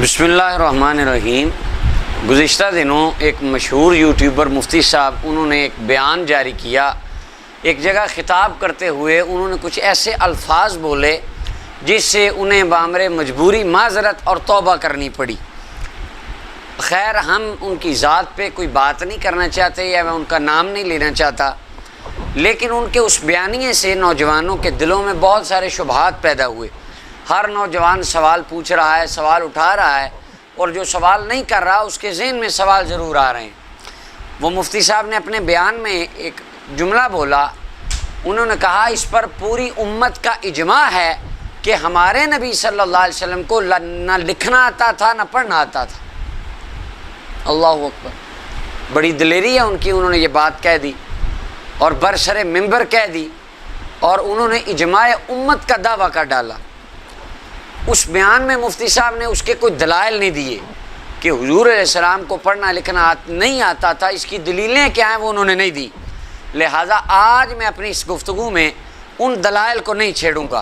بسم اللہ الرحمن الرحیم۔ گزشتہ دنوں ایک مشہور یوٹیوبر مفتی صاحب انہوں نے ایک بیان جاری کیا۔ ایک جگہ خطاب کرتے ہوئے انہوں نے کچھ ایسے الفاظ بولے جس سے انہیں بامر مجبوری معذرت اور توبہ کرنی پڑی۔ خیر، ہم ان کی ذات پہ کوئی بات نہیں کرنا چاہتے یا میں ان کا نام نہیں لینا چاہتا، لیکن ان کے اس بیانیے سے نوجوانوں کے دلوں میں بہت سارے شبہات پیدا ہوئے۔ ہر نوجوان سوال پوچھ رہا ہے، سوال اٹھا رہا ہے، اور جو سوال نہیں کر رہا اس کے ذہن میں سوال ضرور آ رہے ہیں۔ وہ مفتی صاحب نے اپنے بیان میں ایک جملہ بولا، انہوں نے کہا اس پر پوری امت کا اجماع ہے کہ ہمارے نبی صلی اللہ علیہ وسلم کو نہ لکھنا آتا تھا نہ پڑھنا آتا تھا۔ اللہ اکبر، بڑی دلیری ہے ان کی، انہوں نے یہ بات کہہ دی اور برسر منبر کہہ دی، اور انہوں نے اجماع امت کا دعویٰ کر ڈالا۔ اس بیان میں مفتی صاحب نے اس کے کوئی دلائل نہیں دیے کہ حضور علیہ السلام کو پڑھنا لکھنا نہیں آتا تھا، اس کی دلیلیں کیا ہیں وہ انہوں نے نہیں دی۔ لہٰذا آج میں اپنی اس گفتگو میں ان دلائل کو نہیں چھیڑوں گا۔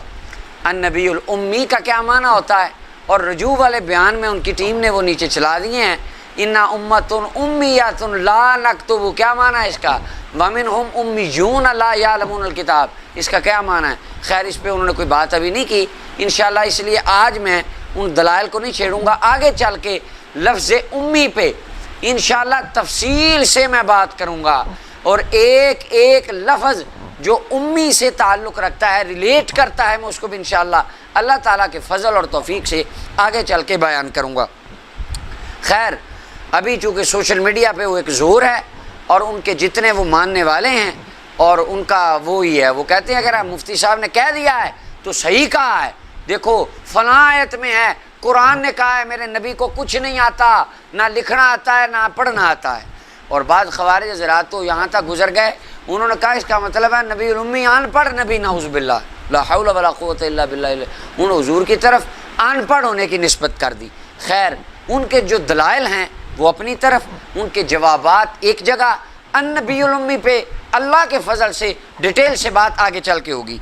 النبی الامی کا کیا معنی ہوتا ہے، اور رجوع والے بیان میں ان کی ٹیم نے وہ نیچے چلا دیے ہیں۔ انا امۃ امیۃ لا نکتب، کیا معنی ہے اس کا؟ ومنہم امیون لا یعلمون الکتاب، اس کا کیا معنی ہے؟ خیر، اس پہ انہوں نے کوئی بات ابھی نہیں کی انشاءاللہ، اس لیے آج میں ان دلائل کو نہیں چھیڑوں گا۔ آگے چل کے لفظ امی پہ انشاءاللہ تفصیل سے میں بات کروں گا، اور ایک ایک لفظ جو امی سے تعلق رکھتا ہے، ریلیٹ کرتا ہے، میں اس کو بھی انشاءاللہ اللہ تعالیٰ کے فضل اور توفیق سے آگے چل کے بیان کروں گا۔ خیر، ابھی چونکہ سوشل میڈیا پہ وہ ایک زور ہے، اور ان کے جتنے وہ ماننے والے ہیں اور ان کا وہی ہے، وہ کہتے ہیں اگر مفتی صاحب نے کہہ دیا ہے تو صحیح کہا ہے، دیکھو فلاں آیت میں ہے، قرآن نے کہا ہے میرے نبی کو کچھ نہیں آتا، نہ لکھنا آتا ہے نہ پڑھنا آتا ہے۔ اور بعض خوارج حضرات تو یہاں تک گزر گئے، انہوں نے کہا اس کا مطلب ہے نبی الامی ان پڑھ نبی، نعوذ باللہ، لا حول ولا قوت الا باللہ، انہوں نے حضور کی طرف ان پڑھ ہونے کی نسبت کر دی۔ خیر، ان کے جو دلائل ہیں وہ اپنی طرف، ان کے جوابات ایک جگہ، النبی الامی پہ اللہ کے فضل سے ڈیٹیل سے بات آگے چل کے ہوگی۔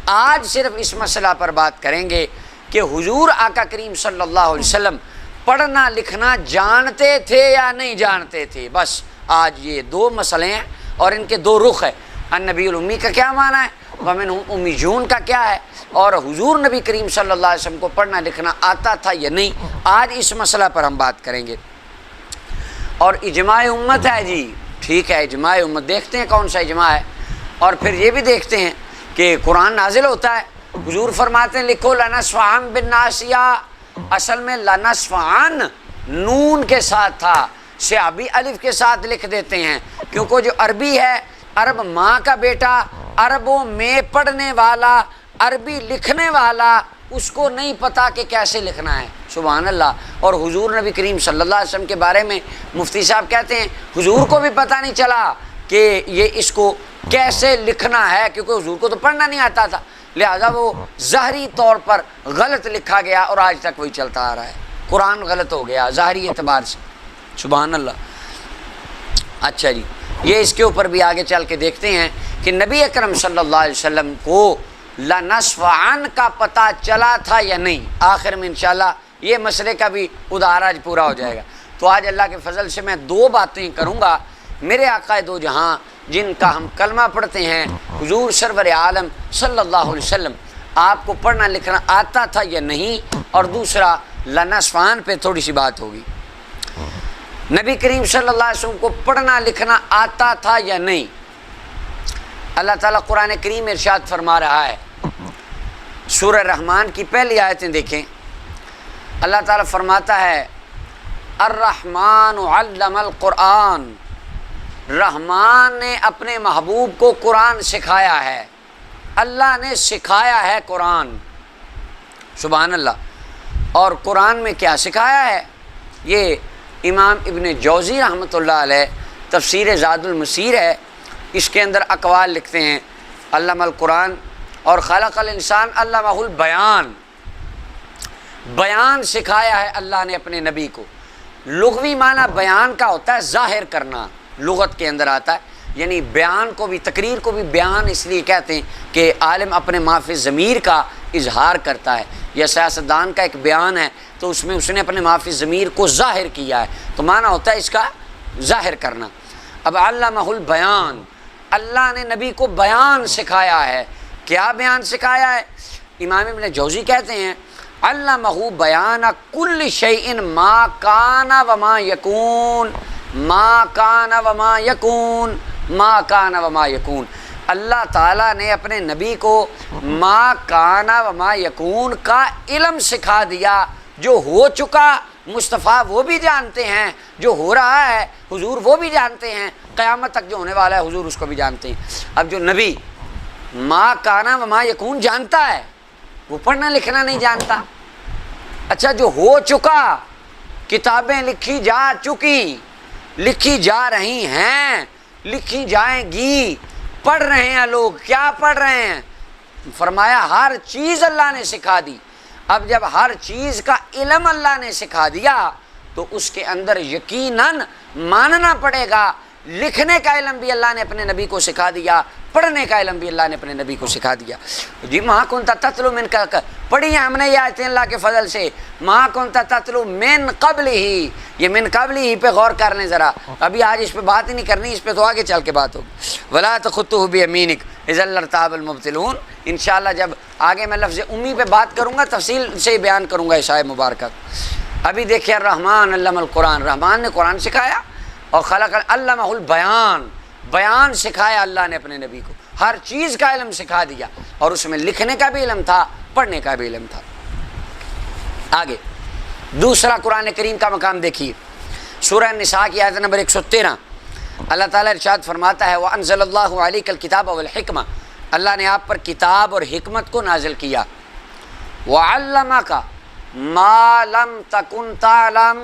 آج صرف اس مسئلہ پر بات کریں گے کہ حضور آقا کریم صلی اللہ علیہ وسلم پڑھنا لکھنا جانتے تھے یا نہیں جانتے تھے، بس آج یہ دو مسئلے ہیں اور ان کے دو رخ ہیں۔ النبی الامی کا کیا معنی ہے، ومنہم امیون کا کیا ہے، اور حضور نبی کریم صلی اللہ علیہ وسلم کو پڑھنا لکھنا آتا تھا یا نہیں، آج اس مسئلہ پر ہم بات کریں گے۔ اور اجماع امت ہے جی، ٹھیک ہے، اجماع امت دیکھتے ہیں کون سا اجماع ہے، اور پھر یہ بھی دیکھتے ہیں کہ قرآن نازل ہوتا ہے، حضور فرماتے ہیں لکھو لنصفعن بالناصیہ، اصل میں لنصفعن نون کے ساتھ تھا، صحابی الف کے ساتھ لکھ دیتے ہیں، کیونکہ جو عربی ہے، عرب ماں کا بیٹا، عربوں میں پڑھنے والا، عربی لکھنے والا، اس کو نہیں پتا کہ کیسے لکھنا ہے، سبحان اللہ۔ اور حضور نبی کریم صلی اللہ علیہ وسلم کے بارے میں مفتی صاحب کہتے ہیں حضور کو بھی پتہ نہیں چلا کہ یہ اس کو کیسے لکھنا ہے، کیونکہ حضور کو تو پڑھنا نہیں آتا تھا، لہذا وہ ظاہری طور پر غلط لکھا گیا، اور آج تک وہی چلتا آ رہا ہے، قرآن غلط ہو گیا ظاہری اعتبار سے، سبحان اللہ۔ اچھا جی، یہ اس کے اوپر بھی آگے چل کے دیکھتے ہیں کہ نبی اکرم صلی اللہ علیہ وسلم کو لنصفعن کا پتہ چلا تھا یا نہیں، آخر میں انشاءاللہ یہ مسئلے کا بھی ادارہ آج پورا ہو جائے گا۔ تو آج اللہ کے فضل سے میں دو باتیں کروں گا، میرے آقا دو جہاں جن کا ہم کلمہ پڑھتے ہیں، حضور سرور عالم صلی اللہ علیہ وسلم، آپ کو پڑھنا لکھنا آتا تھا یا نہیں، اور دوسرا لنصفعن پہ تھوڑی سی بات ہوگی۔ نبی کریم صلی اللہ علیہ وسلم کو پڑھنا لکھنا آتا تھا یا نہیں، اللہ تعالیٰ قرآن کریم ارشاد فرما رہا ہے، سورہ رحمان کی پہلی آیتیں دیکھیں، اللہ تعالیٰ فرماتا ہے الرحمن علم القرآن، رحمان نے اپنے محبوب کو قرآن سکھایا ہے، اللہ نے سکھایا ہے قرآن، سبحان اللہ۔ اور قرآن میں کیا سکھایا ہے، یہ امام ابن جوزی رحمۃ اللہ علیہ تفسیر زاد المسیر ہے، اس کے اندر اقوال لکھتے ہیں، علم القرآن اور خلق الانسان علمہ البیان، بیان سکھایا ہے اللہ نے اپنے نبی کو۔ لغوی معنی بیان کا ہوتا ہے ظاہر کرنا، لغت کے اندر آتا ہے، یعنی بیان کو بھی، تقریر کو بھی بیان اس لیے کہتے ہیں کہ عالم اپنے ما فی ضمیر کا اظہار کرتا ہے، یا سیاستدان کا ایک بیان ہے تو اس میں اس نے اپنے ما فی الضمیر کو ظاہر کیا ہے، تو معنی ہوتا ہے اس کا ظاہر کرنا۔ اب علمہ البیان، اللہ نے نبی کو بیان سکھایا ہے۔ کیا بیان سکھایا ہے؟ امام ابن جوزی کہتے ہیں علمہ بیان کل شیء ما کان وما یکون، ما کان وما یکون، ما کان وما یکون۔ اللہ تعالیٰ نے اپنے نبی کو ما کان وما یکون کا علم سکھا دیا، جو ہو چکا مصطفیٰ وہ بھی جانتے ہیں، جو ہو رہا ہے حضور وہ بھی جانتے ہیں، قیامت تک جو ہونے والا ہے حضور اس کو بھی جانتے ہیں۔ اب جو نبی ما کان وما یکون جانتا ہے، وہ پڑھنا لکھنا نہیں جانتا۔ اچھا، جو ہو چکا، کتابیں لکھی جا چکی، لکھی جا رہی ہیں، لکھی جائیں گی، پڑھ رہے ہیں لوگ، کیا پڑھ رہے ہیں؟ فرمایا ہر چیز اللہ نے سکھا دی۔ اب جب ہر چیز کا علم اللہ نے سکھا دیا تو اس کے اندر یقیناً ماننا پڑے گا، لکھنے کا علم بھی اللہ نے اپنے نبی کو سکھا دیا، پڑھنے کا علم بھی اللہ نے اپنے نبی کو سکھا دیا۔ جی ماں کنت تتلو من کا پڑھی ہیں ہم نے یہ آیتیں اللہ کے فضل سے، ماں کنت تتلو من قبل ہی، یہ من قبل ہی پہ غور کر لیں ذرا، ابھی آج اس پہ بات ہی نہیں کرنی، اس پہ تو آگے چل کے بات ہوگی۔ ولا تخطہ بیمینک اذا لارتاب المبطلون، انشاءاللہ جب آگے میں لفظ امی پہ بات کروں گا تفصیل سے بیان کروں گا اس آیت مبارکہ۔ ابھی دیکھیں الرحمن علم القرآن، رحمان نے قرآن سکھایا، اور خلق علمہ البیان، بیان سکھایا اللہ نے اپنے نبی کو، ہر چیز کا علم سکھا دیا، اور اس میں لکھنے کا بھی علم تھا، پڑھنے کا بھی علم تھا۔ آگے دوسرا قرآن کریم کا مقام دیکھیے، سورہ النساء کی آیت نمبر 113، اللہ تعالیٰ ارشاد فرماتا ہے وَأَنزَلَ اللَّهُ عَلَيْكَ الْكِتَابَ وَالْحِكْمَةَ، اللہ نے آپ پر کتاب اور حکمت کو نازل کیا۔ وَعَلَّمَكَ مَا لَمْ تَكُنْ تَعْلَمْ،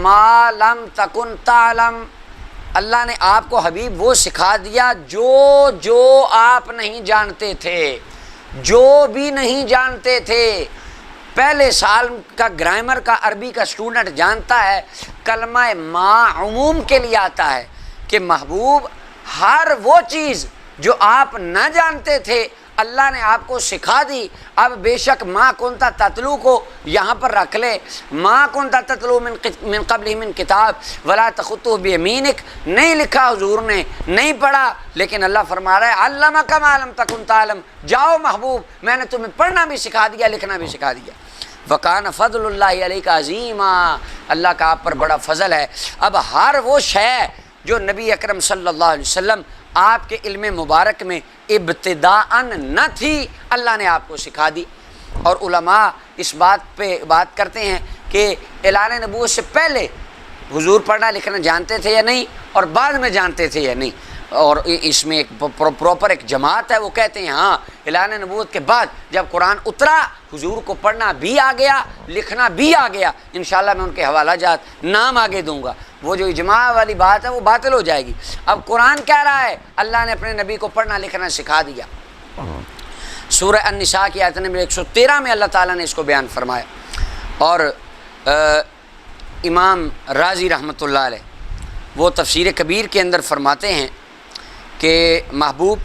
ما لم تکن تعلم، اللہ نے آپ کو حبیب وہ سکھا دیا جو آپ نہیں جانتے تھے، جو بھی نہیں جانتے تھے۔ پہلے سال کا گرامر کا عربی کا اسٹوڈنٹ جانتا ہے کلمہ ما عموم کے لیے آتا ہے کہ محبوب ہر وہ چیز جو آپ نہ جانتے تھے اللہ نے آپ کو سکھا دی۔ اب بے شک ما کنتا تتلو کو یہاں پر رکھ لے، ما کنتا تتلو من قبل من کتاب ولا تخطہ بیمینک، نہیں لکھا حضور نے، نہیں پڑھا، لیکن اللہ فرما رہا ہے علمک ما لم تکن تعلم، جاؤ محبوب میں نے تمہیں پڑھنا بھی سکھا دیا، لکھنا بھی سکھا دیا۔ وکان فضل اللہ علیک عظیما، اللہ کا آپ پر بڑا فضل ہے۔ اب ہر وہ شے جو نبی اکرم صلی اللہ علیہ وسلم آپ کے علم مبارک میں ابتداءً نہ تھی، اللہ نے آپ کو سکھا دی۔ اور علماء اس بات پہ بات کرتے ہیں کہ اعلان نبوت سے پہلے حضور پڑھنا لکھنا جانتے تھے یا نہیں، اور بعد میں جانتے تھے یا نہیں، اور اس میں ایک پراپر ایک جماعت ہے وہ کہتے ہیں ہاں اعلان نبوت کے بعد جب قرآن اترا حضور کو پڑھنا بھی آ گیا، لکھنا بھی آ گیا۔ انشاءاللہ میں ان کے حوالہ جات نام آگے دوں گا، وہ جو اجماع والی بات ہے وہ باطل ہو جائے گی۔ اب قرآن کہہ رہا ہے اللہ نے اپنے نبی کو پڑھنا لکھنا سکھا دیا۔ سورہ النساء کی آیت نمبر 113 میں اللہ تعالیٰ نے اس کو بیان فرمایا، اور امام رازی رحمۃ اللہ علیہ وہ تفسیر کبیر کے اندر فرماتے ہیں کہ محبوب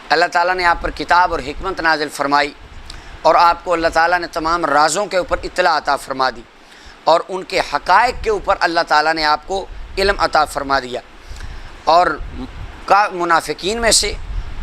اللہ تعالیٰ نے آپ پر کتاب اور حکمت نازل فرمائی، اور آپ کو اللہ تعالیٰ نے تمام رازوں کے اوپر اطلاع عطا فرما دی، اور ان کے حقائق کے اوپر اللہ تعالیٰ نے آپ کو علم عطا فرما دیا، اور منافقین میں سے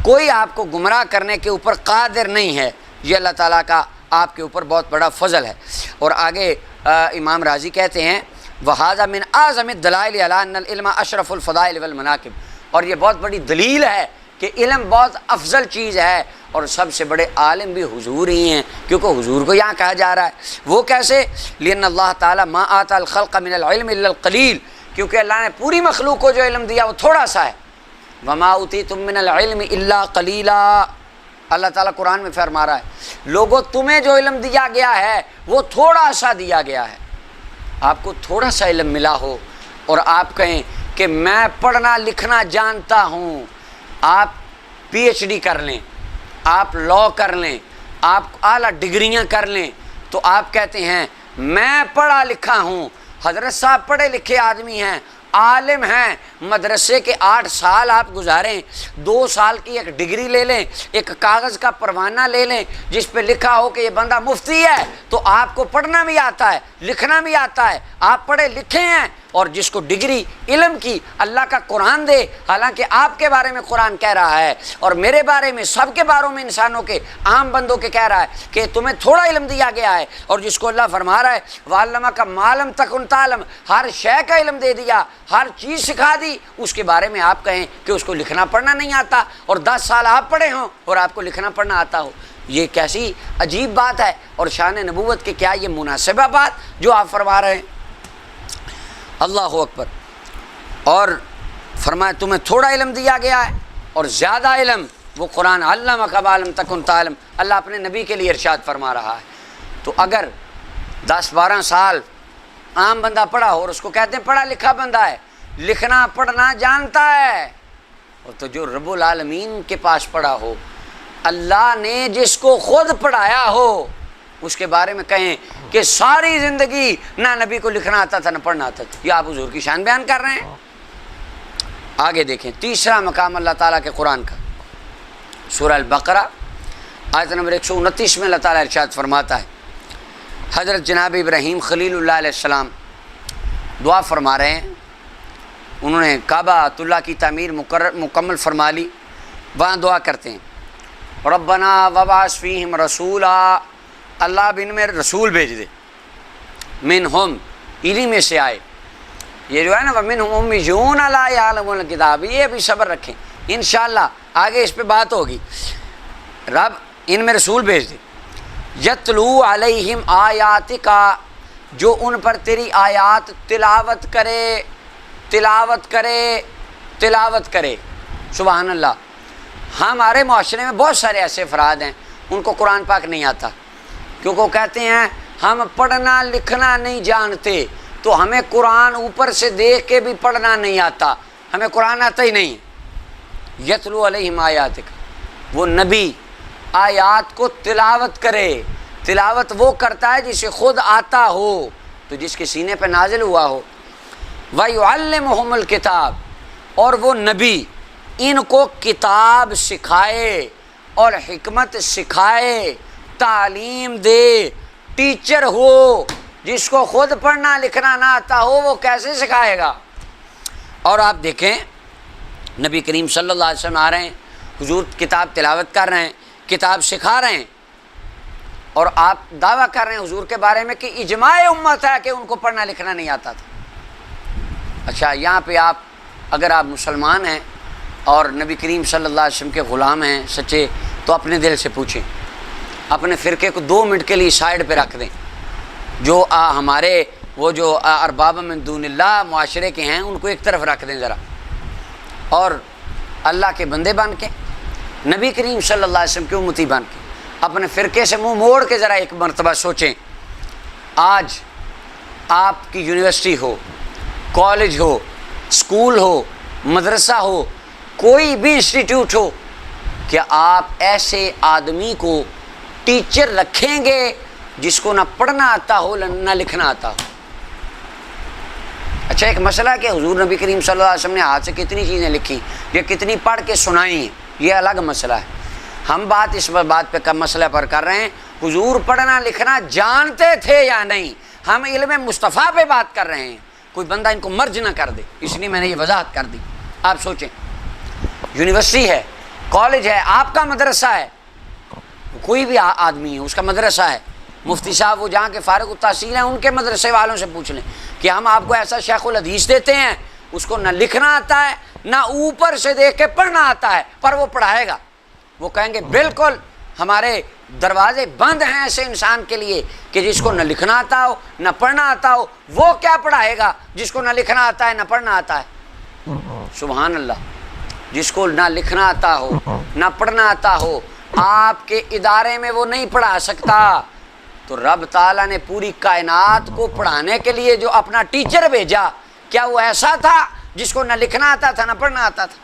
کوئی آپ کو گمراہ کرنے کے اوپر قادر نہیں ہے۔ یہ اللہ تعالیٰ کا آپ کے اوپر بہت بڑا فضل ہے۔ اور آگے امام راضی کہتے ہیں وَهَذَا مِنْ أَعْظَمِ الدَّلَائِلِ عَلَىٰ أَنَّ الْعِلْمَ أَشْرَفُ الْفَضَائِلِ وَالْمَنَاقِبِ، اور یہ بہت بڑی دلیل ہے کہ علم بہت افضل چیز ہے، اور سب سے بڑے عالم بھی حضور ہی ہیں، کیونکہ حضور کو یہاں کہا جا رہا ہے۔ وہ کیسے؟ لِأَنَّ اللَّهَ تَعَالَى مَا آتَى الْخَلْقَ مِنَ الْعِلْمِ إِلَّا الْقَلِيلِ، کیونکہ اللہ نے پوری مخلوق کو جو علم دیا وہ تھوڑا سا ہے۔ وَمَا أُوتِيتُم مِّنَ الْعِلْمِ إِلَّا قَلِيلًا، اللہ تعالیٰ قرآن میں فرما رہا ہے لوگوں تمہیں جو علم دیا گیا ہے وہ تھوڑا سا دیا گیا ہے۔ آپ کو تھوڑا سا علم ملا ہو اور آپ کہیں کہ میں پڑھنا لکھنا جانتا ہوں، آپ پی ایچ ڈی کر لیں، آپ لاء کر لیں، آپ اعلیٰ ڈگریاں کر لیں، تو آپ کہتے ہیں میں پڑھا لکھا ہوں۔ حضرت صاحب پڑھے لکھے آدمی ہیں، عالم ہیں، مدرسے کے 8 سال آپ گزاریں، 2 سال کی ایک ڈگری لے لیں، ایک کاغذ کا پروانہ لے لیں جس پہ لکھا ہو کہ یہ بندہ مفتی ہے، تو آپ کو پڑھنا بھی آتا ہے، لکھنا بھی آتا ہے، آپ پڑھے لکھے ہیں، اور جس کو ڈگری علم کی اللہ کا قرآن دے، حالانکہ آپ کے بارے میں قرآن کہہ رہا ہے اور میرے بارے میں، سب کے باروں میں، انسانوں کے، عام بندوں کے کہہ رہا ہے کہ تمہیں تھوڑا علم دیا گیا ہے، اور جس کو اللہ فرما رہا ہے وَعَلَّمَكَ مَا لَمْ تَكُنْ تَعْلَمْ، ہر شے کا علم دے دیا، ہر چیز سکھا دی، اس کے بارے میں آپ کہیں کہ اس کو لکھنا پڑھنا نہیں آتا، اور 10 سال آپ پڑھے ہوں اور آپ کو لکھنا پڑھنا آتا ہو، یہ کیسی عجیب بات ہے، اور شان نبوت کے کیا یہ مناسبہ بات جو آپ فرما رہے ہیں؟ اللہ اکبر۔ اور فرمایا تمہیں تھوڑا علم دیا گیا ہے اور زیادہ علم وہ قرآن، علمک ما لم تکن تعلم، اللہ اپنے نبی کے لیے ارشاد فرما رہا ہے۔ تو اگر 10-12 سال عام بندہ پڑھا ہو، اور اس کو کہتے ہیں پڑھا لکھا بندہ ہے، لکھنا پڑھنا جانتا ہے، اور تو جو رب العالمین کے پاس پڑھا ہو، اللہ نے جس کو خود پڑھایا ہو، اس کے بارے میں کہیں کہ ساری زندگی نہ نبی کو لکھنا آتا تھا نہ پڑھنا آتا تھا، یہ آپ حضور کی شان بیان کر رہے ہیں۔ آگے دیکھیں تیسرا مقام اللہ تعالیٰ کے قرآن کا، سورہ البقرہ آیت نمبر 129 میں اللہ تعالیٰ ارشاد فرماتا ہے، حضرت جناب ابراہیم خلیل اللہ علیہ السلام دعا فرما رہے ہیں، انہوں نے کعبۃ اللہ کی تعمیر مکمل فرما لی، وہاں دعا کرتے ہیں ربنا وبعث فیہم رسولا، اللہ اب ان میں رسول بھیج دے، منہم انہی میں سے آئے، یہ جو ہے نا ومنہم امیون لا یعلمون الکتاب، یہ ابھی صبر رکھیں، انشاءاللہ آگے اس پہ بات ہوگی، رب ان میں رسول بھیج دے، یتلو علیہم آیاتک، جو ان پر تیری آیات تلاوت کرے، تلاوت کرے، تلاوت کرے، سبحان اللہ۔ ہمارے معاشرے میں بہت سارے ایسے افراد ہیں ان کو قرآن پاک نہیں آتا، کیونکہ وہ کہتے ہیں ہم پڑھنا لکھنا نہیں جانتے، تو ہمیں قرآن اوپر سے دیکھ کے بھی پڑھنا نہیں آتا، ہمیں قرآن آتا ہی نہیں۔ یتلو علیہم آیاتک، وہ نبی آیات کو تلاوت کرے، تلاوت وہ کرتا ہے جسے خود آتا ہو، تو جس کے سینے پہ نازل ہوا ہو، وَيُعَلِّمُهُمُ الْكِتَابَ، اور وہ نبی ان کو کتاب سکھائے اور حکمت سکھائے، تعلیم دے، ٹیچر ہو، جس کو خود پڑھنا لکھنا نہ آتا ہو وہ کیسے سکھائے گا؟ اور آپ دیکھیں نبی کریم صلی اللہ علیہ وسلم آ رہے ہیں، حضور کتاب تلاوت کر رہے ہیں، کتاب سکھا رہے ہیں، اور آپ دعویٰ کر رہے ہیں حضور کے بارے میں کہ اجماع امت ہے کہ ان کو پڑھنا لکھنا نہیں آتا تھا۔ اچھا یہاں پہ آپ اگر آپ مسلمان ہیں اور نبی کریم صلی اللہ علیہ وسلم کے غلام ہیں سچے، تو اپنے دل سے پوچھیں، اپنے فرقے کو 2 منٹ کے لیے سائڈ پہ رکھ دیں، جو ہمارے وہ جو ارباب من دون اللہ معاشرے کے ہیں ان کو ایک طرف رکھ دیں ذرا، اور اللہ کے بندے بن کے، نبی کریم صلی اللہ علیہ وسلم کی امتی بن کے، اپنے فرقے سے منہ موڑ کے ذرا ایک مرتبہ سوچیں، آج آپ کی یونیورسٹی ہو، کالج ہو، اسکول ہو، مدرسہ ہو، کوئی بھی انسٹیٹیوٹ ہو، کیا آپ ایسے آدمی کو ٹیچر رکھیں گے جس کو نہ پڑھنا آتا ہو نہ لکھنا آتا ہو؟ اچھا ایک مسئلہ ہے کہ حضور نبی کریم صلی اللہ علیہ وسلم نے ہاتھ سے کتنی چیزیں لکھی یا کتنی پڑھ کے سنائی ہیں، یہ الگ مسئلہ ہے، ہم بات اس بات پہ مسئلہ پر کر رہے ہیں حضور پڑھنا لکھنا جانتے تھے یا نہیں، ہم علم مصطفیٰ پہ بات کر رہے ہیں، کوئی بندہ ان کو مرج نہ کر دے، اس لیے میں نے یہ وضاحت کر دی۔ آپ سوچیں یونیورسٹی ہے، کالج ہے، آپ کا مدرسہ ہے، کوئی بھی آدمی ہے اس کا مدرسہ ہے، مفتی صاحب وہ جہاں کے فارغ التحصیل ہیں ان کے مدرسے والوں سے پوچھ لیں کہ ہم آپ کو ایسا شیخ الحدیث دیتے ہیں اس کو نہ لکھنا آتا ہے نہ اوپر سے دیکھ کے پڑھنا آتا ہے، پر وہ پڑھائے گا، وہ کہیں گے بالکل ہمارے دروازے بند ہیں ایسے انسان کے لیے کہ جس کو نہ لکھنا آتا ہو نہ پڑھنا آتا ہو، وہ کیا پڑھائے گا جس کو نہ لکھنا آتا ہے نہ پڑھنا آتا ہے؟ سبحان اللہ، جس کو نہ لکھنا آتا ہو نہ پڑھنا آتا ہو، آپ کے ادارے میں وہ نہیں پڑھا سکتا، تو رب تعالیٰ نے پوری کائنات کو پڑھانے کے لیے جو اپنا ٹیچر بھیجا، کیا وہ ایسا تھا جس کو نہ لکھنا آتا تھا نہ پڑھنا آتا تھا؟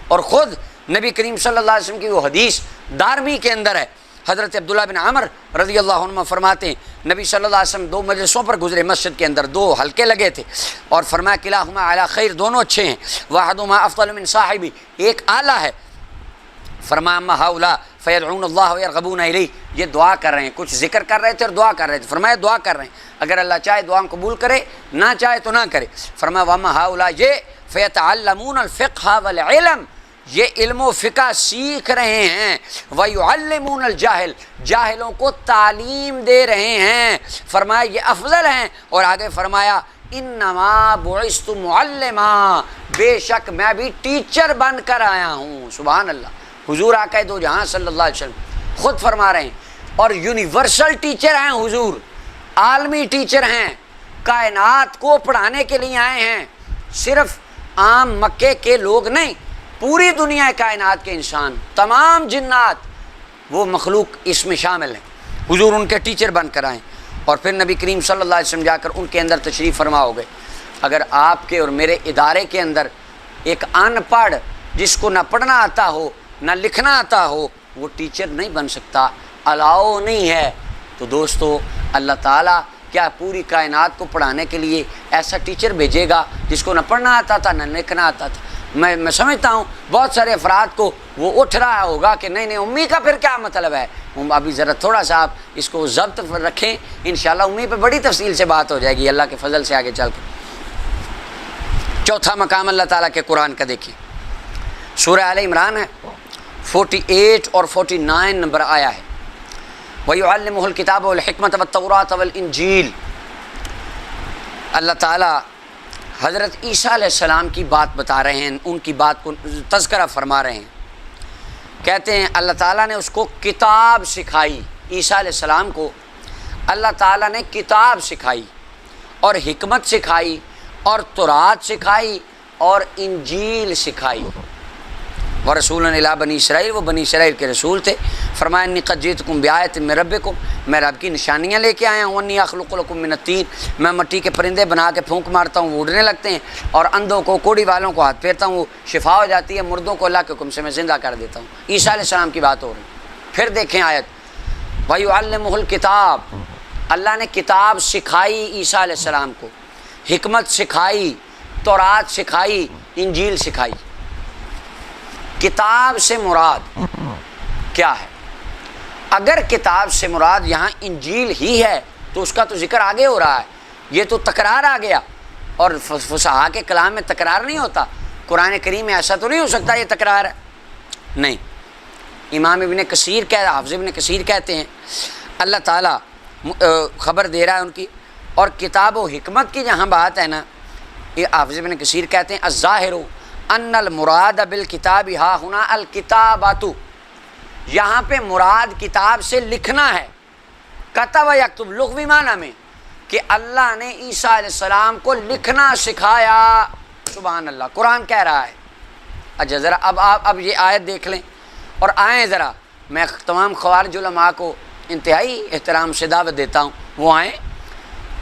اور خود نبی کریم صلی اللہ علیہ وسلم کی وہ حدیث دارمی کے اندر ہے، حضرت عبداللہ بن عمر رضی اللہ عنہ فرماتے ہیں نبی صلی اللہ علیہ وسلم 2 مجلسوں پر گزرے، مسجد کے اندر 2 حلقے لگے تھے، اور فرمایا کلاہما علی خیر، دونوں اچھے ہیں، واحدہما افضل من صاحبی، ایک اعلیٰ ہے، فرمایا اما ہؤلاء فیدعون اللہ ویرغبون الیہ، یہ دعا کر رہے ہیں، کچھ ذکر کر رہے تھے اور دعا کر رہے تھے، فرمایا دعا کر رہے ہیں، اگر اللہ چاہے دعا قبول کرے، نہ چاہے تو نہ کرے، فرمایا واما ہؤلاء یہ فیتعلمون الفقہ والعلم، یہ علم و فقہ سیکھ رہے ہیں، وَيُعَلِّمُونَ الْجَاهِلِ، جاہلوں کو تعلیم دے رہے ہیں، فرمایا یہ افضل ہیں، اور آگے فرمایا اِنَّمَا بُعِثْتُ مُعَلِّمًا، بے شک میں بھی ٹیچر بن کر آیا ہوں، سبحان اللہ۔ حضور آقا دو جہاں صلی اللہ علیہ وسلم خود فرما رہے ہیں، اور یونیورسل ٹیچر ہیں حضور، عالمی ٹیچر ہیں، کائنات کو پڑھانے کے لیے آئے ہیں، صرف عام مکے کے لوگ نہیں، پوری دنیا کائنات کے انسان، تمام جنات، وہ مخلوق اس میں شامل ہیں، حضور ان کے ٹیچر بن کر آئیں، اور پھر نبی کریم صلی اللہ علیہ وسلم جا کر ان کے اندر تشریف فرما ہو گئے۔ اگر آپ کے اور میرے ادارے کے اندر ایک ان پڑھ جس کو نہ پڑھنا آتا ہو نہ لکھنا آتا ہو، وہ ٹیچر نہیں بن سکتا، الاؤ نہیں ہے، تو دوستو اللہ تعالیٰ کیا پوری کائنات کو پڑھانے کے لیے ایسا ٹیچر بھیجے گا جس کو نہ پڑھنا آتا تھا نہ لکھنا آتا تھا؟ میں سمجھتا ہوں بہت سارے افراد کو وہ اٹھ رہا ہوگا کہ نہیں نہیں امی کا پھر کیا مطلب ہے، ابھی ذرا تھوڑا سا آپ اس کو ضبط رکھیں، انشاءاللہ امی پہ بڑی تفصیل سے بات ہو جائے گی اللہ کے فضل سے آگے چل کے۔ چوتھا مقام اللہ تعالیٰ کے قرآن کا دیکھیں، سورہ آل عمران ہے، 48 اور 49 نمبر آیا ہے، وَيُعَلِّمُهُ الْكِتَابَ وَالْحِكْمَةَ وَالتَّوْرَاةَ وَالْإِنْجِيلَ۔ اللہ تعالیٰ حضرت عیسیٰ علیہ السلام کی بات بتا رہے ہیں، ان کی بات کو تذکرہ فرما رہے ہیں، کہتے ہیں اللہ تعالیٰ نے اس کو کتاب سکھائی، عیسیٰ علیہ السلام کو اللہ تعالیٰ نے کتاب سکھائی اور حکمت سکھائی اور تورات سکھائی اور انجیل سکھائی، وَرَسُولًا إِلَىٰ بَنِي اسرائیل، وہ بنی اسرائیل کے رسول تھے، فرمایا انی قد جئتکم بآیۃ من ربکم، میں رب کی نشانیاں لے کے آیا ہوں، انی اخلق لکم من الطین، میں مٹی کے پرندے بنا کے پھونک مارتا ہوں وہ اڑنے لگتے ہیں، اور اندھوں کو کوڑی والوں کو ہاتھ پھیرتا ہوں وہ شفا ہو جاتی ہے، مردوں کو اللہ کے حکم سے میں زندہ کر دیتا ہوں۔ عیسیٰ علیہ السلام کی بات ہو رہی ہے۔ پھر دیکھیں آیت، وَيُعَلِّمُهُ الْكِتَابَ، اللہ نے کتاب سکھائی عیسیٰ علیہ السلام کو، حکمت سکھائی، تورات سکھائی، انجیل سکھائی۔ کتاب سے مراد کیا ہے؟ اگر کتاب سے مراد یہاں انجیل ہی ہے تو اس کا تو ذکر آگے ہو رہا ہے، یہ تو تکرار آ گیا، اور فصحاء کے کلام میں تکرار نہیں ہوتا، قرآن کریم میں ایسا تو نہیں ہو سکتا یہ تکرار ہے، نہیں۔ امام ابن کثیر حافظ ابن کثیر کہتے ہیں اللہ تعالیٰ خبر دے رہا ہے ان کی، اور کتاب و حکمت کی جہاں بات ہے نا، یہ حافظ ابن کثیر کہتے ہیں الظاہر ان المراد بالکتاب ہا ہنا الکتابۃ، یہاں پہ مراد کتاب سے لکھنا ہے، کتب یکتب لغوی معنی میں، کہ اللہ نے عیسیٰ علیہ السلام کو لکھنا سکھایا، سبحان اللہ، قرآن کہہ رہا ہے۔ اچھا ذرا اب یہ آیت دیکھ لیں اور آئیں ذرا، میں تمام خوارج علماء کو انتہائی احترام سے دعوت دیتا ہوں، وہ آئیں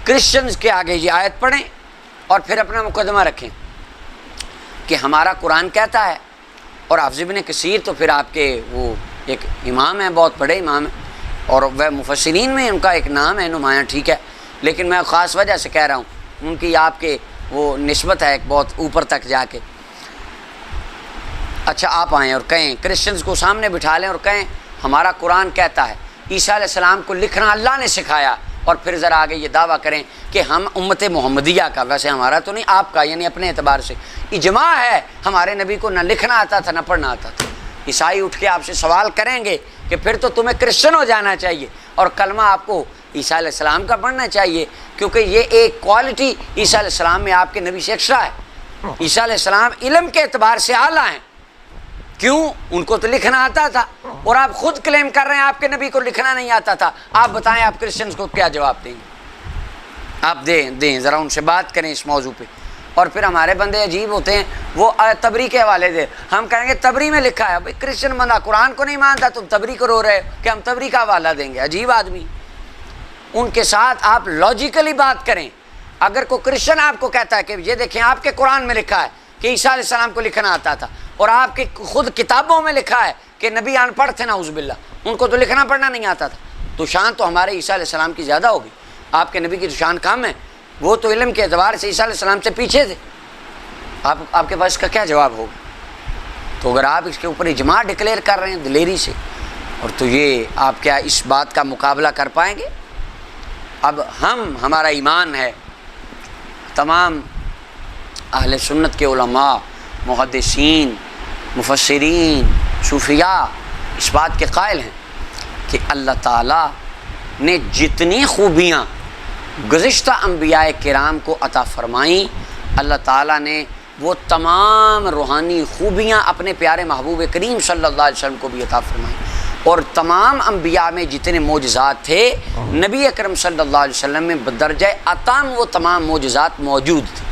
کرسچنز کے آگے یہ آیت پڑھیں اور پھر اپنا مقدمہ رکھیں کہ ہمارا قرآن کہتا ہے، اور حافظ ابن کثیر تو پھر آپ کے وہ ایک امام ہیں، بہت بڑے امام ہیں، اور وہ مفسرین میں ان کا ایک نام ہے نمایاں، ٹھیک ہے، لیکن میں خاص وجہ سے کہہ رہا ہوں، ان کی آپ کے وہ نسبت ہے ایک بہت اوپر تک جا کے۔ اچھا آپ آئیں اور کہیں، کرسچنز کو سامنے بٹھا لیں اور کہیں ہمارا قرآن کہتا ہے عیسیٰ علیہ السلام کو لکھنا اللہ نے سکھایا، اور پھر ذرا آگے یہ دعویٰ کریں کہ ہم امت محمدیہ کا، ویسے ہمارا تو نہیں آپ کا، یعنی اپنے اعتبار سے اجماع ہے ہمارے نبی کو نہ لکھنا آتا تھا نہ پڑھنا آتا تھا۔ عیسائی اٹھ کے آپ سے سوال کریں گے کہ پھر تو تمہیں کرسچن ہو جانا چاہیے اور کلمہ آپ کو عیسیٰ علیہ السلام کا پڑھنا چاہیے، کیونکہ یہ ایک کوالٹی عیسیٰ علیہ السلام میں آپ کے نبی سے ایکسٹرا ہے۔ عیسیٰ علیہ السلام علم کے اعتبار سے اعلیٰ ہیں، کیوں؟ ان کو تو لکھنا آتا تھا، اور آپ خود کلیم کر رہے ہیں آپ کے نبی کو لکھنا نہیں آتا تھا۔ آپ بتائیں آپ کرسچنز کو کیا جواب دیں گے؟ آپ دیں ذرا ان سے بات کریں اس موضوع پہ۔ اور پھر ہمارے بندے عجیب ہوتے ہیں، وہ تبری کے حوالے دے، ہم کہیں گے تبری میں لکھا ہے، بھائی کرسچن بندہ قرآن کو نہیں مانتا، تم تبری کو رو رہے ہو کہ ہم تبری کا حوالہ دیں گے، عجیب آدمی۔ ان کے ساتھ آپ لاجیکلی بات کریں۔ اگر کوئی کرسچن آپ کو کہتا ہے کہ یہ دیکھیں آپ کے قرآن میں لکھا ہے کہ عیسیٰ علیہ السلام کو لکھنا آتا تھا، اور آپ کے خود کتابوں میں لکھا ہے کہ کہ نبی ان پڑھ تھے نعوذ باللہ، ان کو تو لکھنا پڑھنا نہیں آتا تھا، تو شان تو ہمارے عیسیٰ علیہ السلام کی زیادہ ہوگی، آپ کے نبی کی تو شان کم ہے، وہ تو علم کے اعتبار سے عیسیٰ علیہ السلام سے پیچھے تھے، آپ کے پاس اس کا کیا جواب ہوگا؟ تو اگر آپ اس کے اوپر اجماع ڈکلیئر کر رہے ہیں دلیری سے، اور تو یہ آپ کیا اس بات کا مقابلہ کر پائیں گے؟ اب ہمارا ایمان ہے، تمام اہل سنت کے علماء، محدثین، مفسرین، صوفیاء اس بات کے قائل ہیں کہ اللہ تعالیٰ نے جتنی خوبیاں گزشتہ انبیاء کرام کو عطا فرمائیں، اللہ تعالیٰ نے وہ تمام روحانی خوبیاں اپنے پیارے محبوب کریم صلی اللہ علیہ وسلم کو بھی عطا فرمائیں، اور تمام انبیاء میں جتنے معجزات تھے نبی اکرم صلی اللہ علیہ وسلم میں بدرجہ عطام وہ تمام معجزات موجود تھے۔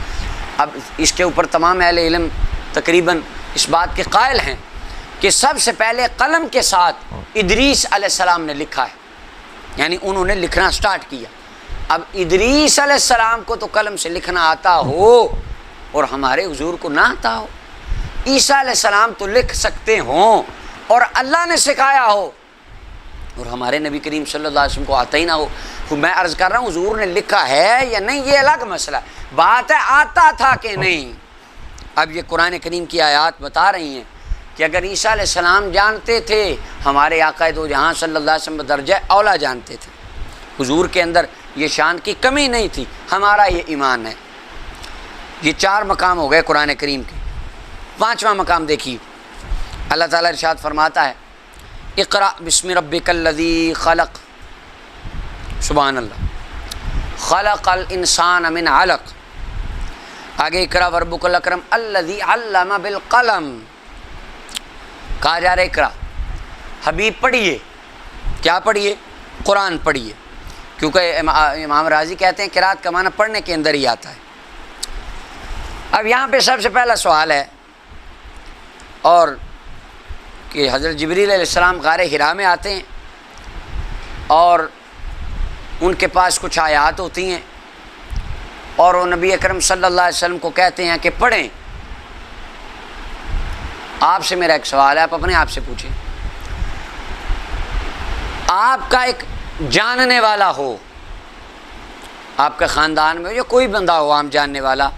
اب اس کے اوپر تمام اہل علم تقریباً اس بات کے قائل ہیں کہ سب سے پہلے قلم کے ساتھ ادریس علیہ السلام نے لکھا ہے، یعنی انہوں نے لکھنا سٹارٹ کیا۔ اب ادریس علیہ السلام کو تو قلم سے لکھنا آتا ہو اور ہمارے حضور کو نہ آتا ہو، عیسیٰ علیہ السلام تو لکھ سکتے ہوں اور اللہ نے سکھایا ہو، اور ہمارے نبی کریم صلی اللہ علیہ وسلم کو آتا ہی نہ ہو۔ میں عرض کر رہا ہوں حضور نے لکھا ہے یا نہیں یہ الگ مسئلہ ہے، بات ہے آتا تھا کہ نہیں۔ اب یہ قرآن کریم کی آیات بتا رہی ہیں کہ اگر عیسیٰ علیہ السلام جانتے تھے، ہمارے آقا دو جہاں صلی اللہ علیہ وسلم درجہ اولا جانتے تھے، حضور کے اندر یہ شان کی کمی نہیں تھی، ہمارا یہ ایمان ہے۔ یہ 4 مقام ہو گئے قرآن کریم کے۔ 5واں مقام دیکھیے، اللہ تعالیٰ ارشاد فرماتا ہے اقرأ بسم ربک الذی خلق، سبحان اللہ، خلق الانسان من علق، آگے اقرأ وربک الاکرم الذی علم بالقلم، کہا جا رہا ہے اقرأ، حبیب پڑھیے، کیا پڑھیے؟ قرآن پڑھیے، کیونکہ امام راضی کہتے ہیں قرات کا معنی پڑھنے کے اندر ہی آتا ہے۔ اب یہاں پہ سب سے پہلا سوال ہے اور کہ حضرت جبریل علیہ السلام غار حرا میں آتے ہیں اور ان کے پاس کچھ آیات ہوتی ہیں اور وہ نبی اکرم صلی اللہ علیہ وسلم کو کہتے ہیں کہ پڑھیں۔ آپ سے میرا ایک سوال ہے، آپ اپنے آپ سے پوچھیں، آپ کا ایک جاننے والا ہو، آپ کے خاندان میں یا کوئی بندہ ہو عام جاننے والا،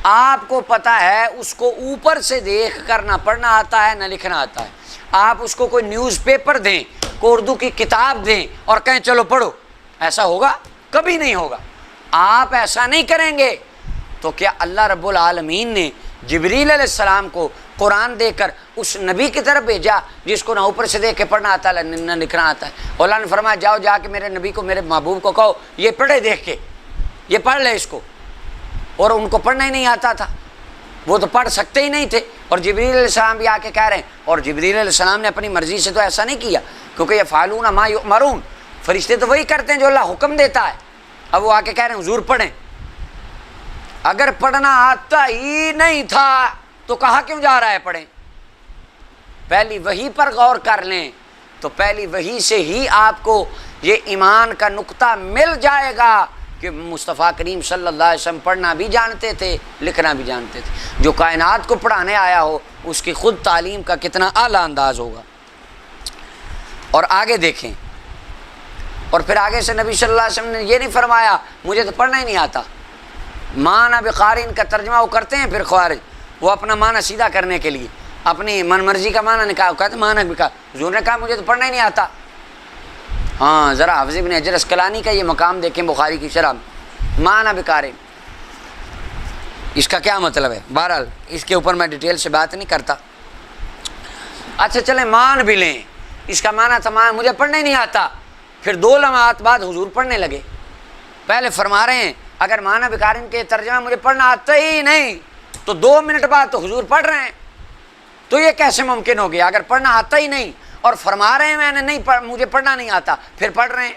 آپ کو پتہ ہے اس کو اوپر سے دیکھ کر نہ پڑھنا آتا ہے نہ لکھنا آتا ہے، آپ اس کو کوئی نیوز پیپر دیں، کوئی اردو کی کتاب دیں اور کہیں چلو پڑھو، ایسا ہوگا؟ کبھی نہیں ہوگا۔ آپ ایسا نہیں کریں گے تو کیا اللہ رب العالمین نے جبریل علیہ السلام کو قرآن دے کر اس نبی کی طرف بھیجا جس کو نہ اوپر سے دیکھ کے پڑھنا آتا ہے نہ لکھنا آتا ہے؟ اللہ نے فرمایا جاؤ جا کے میرے نبی کو، میرے محبوب کو کہو یہ پڑھے دیکھ کے، یہ پڑھ لے اس کو، اور ان کو پڑھنا ہی نہیں آتا تھا، وہ تو پڑھ سکتے ہی نہیں تھے، اور جبریل علیہ السلام بھی آ کے کہہ رہے ہیں، اور جبریل علیہ السلام نے اپنی مرضی سے تو ایسا نہیں کیا، کیونکہ یفعلون ما یؤمرون، فرشتے تو وہی کرتے ہیں جو اللہ حکم دیتا ہے۔ اب وہ آ کے کہہ رہے ہیں حضور پڑھیں، اگر پڑھنا آتا ہی نہیں تھا تو کہاں کیوں جا رہا ہے پڑھیں؟ پہلی وحی پر غور کر لیں تو پہلی وحی سے ہی آپ کو یہ ایمان کا نقطہ مل جائے گا کہ مصطفیٰ کریم صلی اللہ علیہ وسلم پڑھنا بھی جانتے تھے، لکھنا بھی جانتے تھے۔ جو کائنات کو پڑھانے آیا ہو اس کی خود تعلیم کا کتنا اعلیٰ انداز ہوگا۔ اور آگے دیکھیں، اور پھر آگے سے نبی صلی اللہ علیہ وسلم نے یہ نہیں فرمایا مجھے تو پڑھنا ہی نہیں آتا۔ معنی بقارئ کا ترجمہ وہ کرتے ہیں پھر خوارج، وہ اپنا معنی سیدھا کرنے کے لیے اپنی من مرضی کا معنی نکاح کہتے ہیں معنی بھی کہا، حضور نے کہا مجھے تو پڑھنا ہی نہیں آتا۔ ہاں ذرا حافظ ابن حجر اسقلانی کا یہ مقام دیکھیں بخاری کی شرح میں، معنی بقارئ اس کا کیا مطلب ہے؟ بہرحال اس کے اوپر میں ڈیٹیل سے بات نہیں کرتا۔ اچھا چلیں مان بھی لیں، اس کا معنی تھا مجھے پڑھنا ہی نہیں آتا، پھر 2 لمحات بعد حضور پڑھنے لگے۔ پہلے فرما رہے ہیں اگر معنی بقارئ کے ترجمہ مجھے پڑھنا آتا ہی نہیں تو 2 منٹ بعد تو حضور پڑھ رہے ہیں، تو یہ کیسے ممکن ہو گیا؟ اگر پڑھنا آتا ہی نہیں اور فرما رہے ہیں میں نے نہیں مجھے پڑھنا نہیں آتا، پھر پڑھ رہے ہیں۔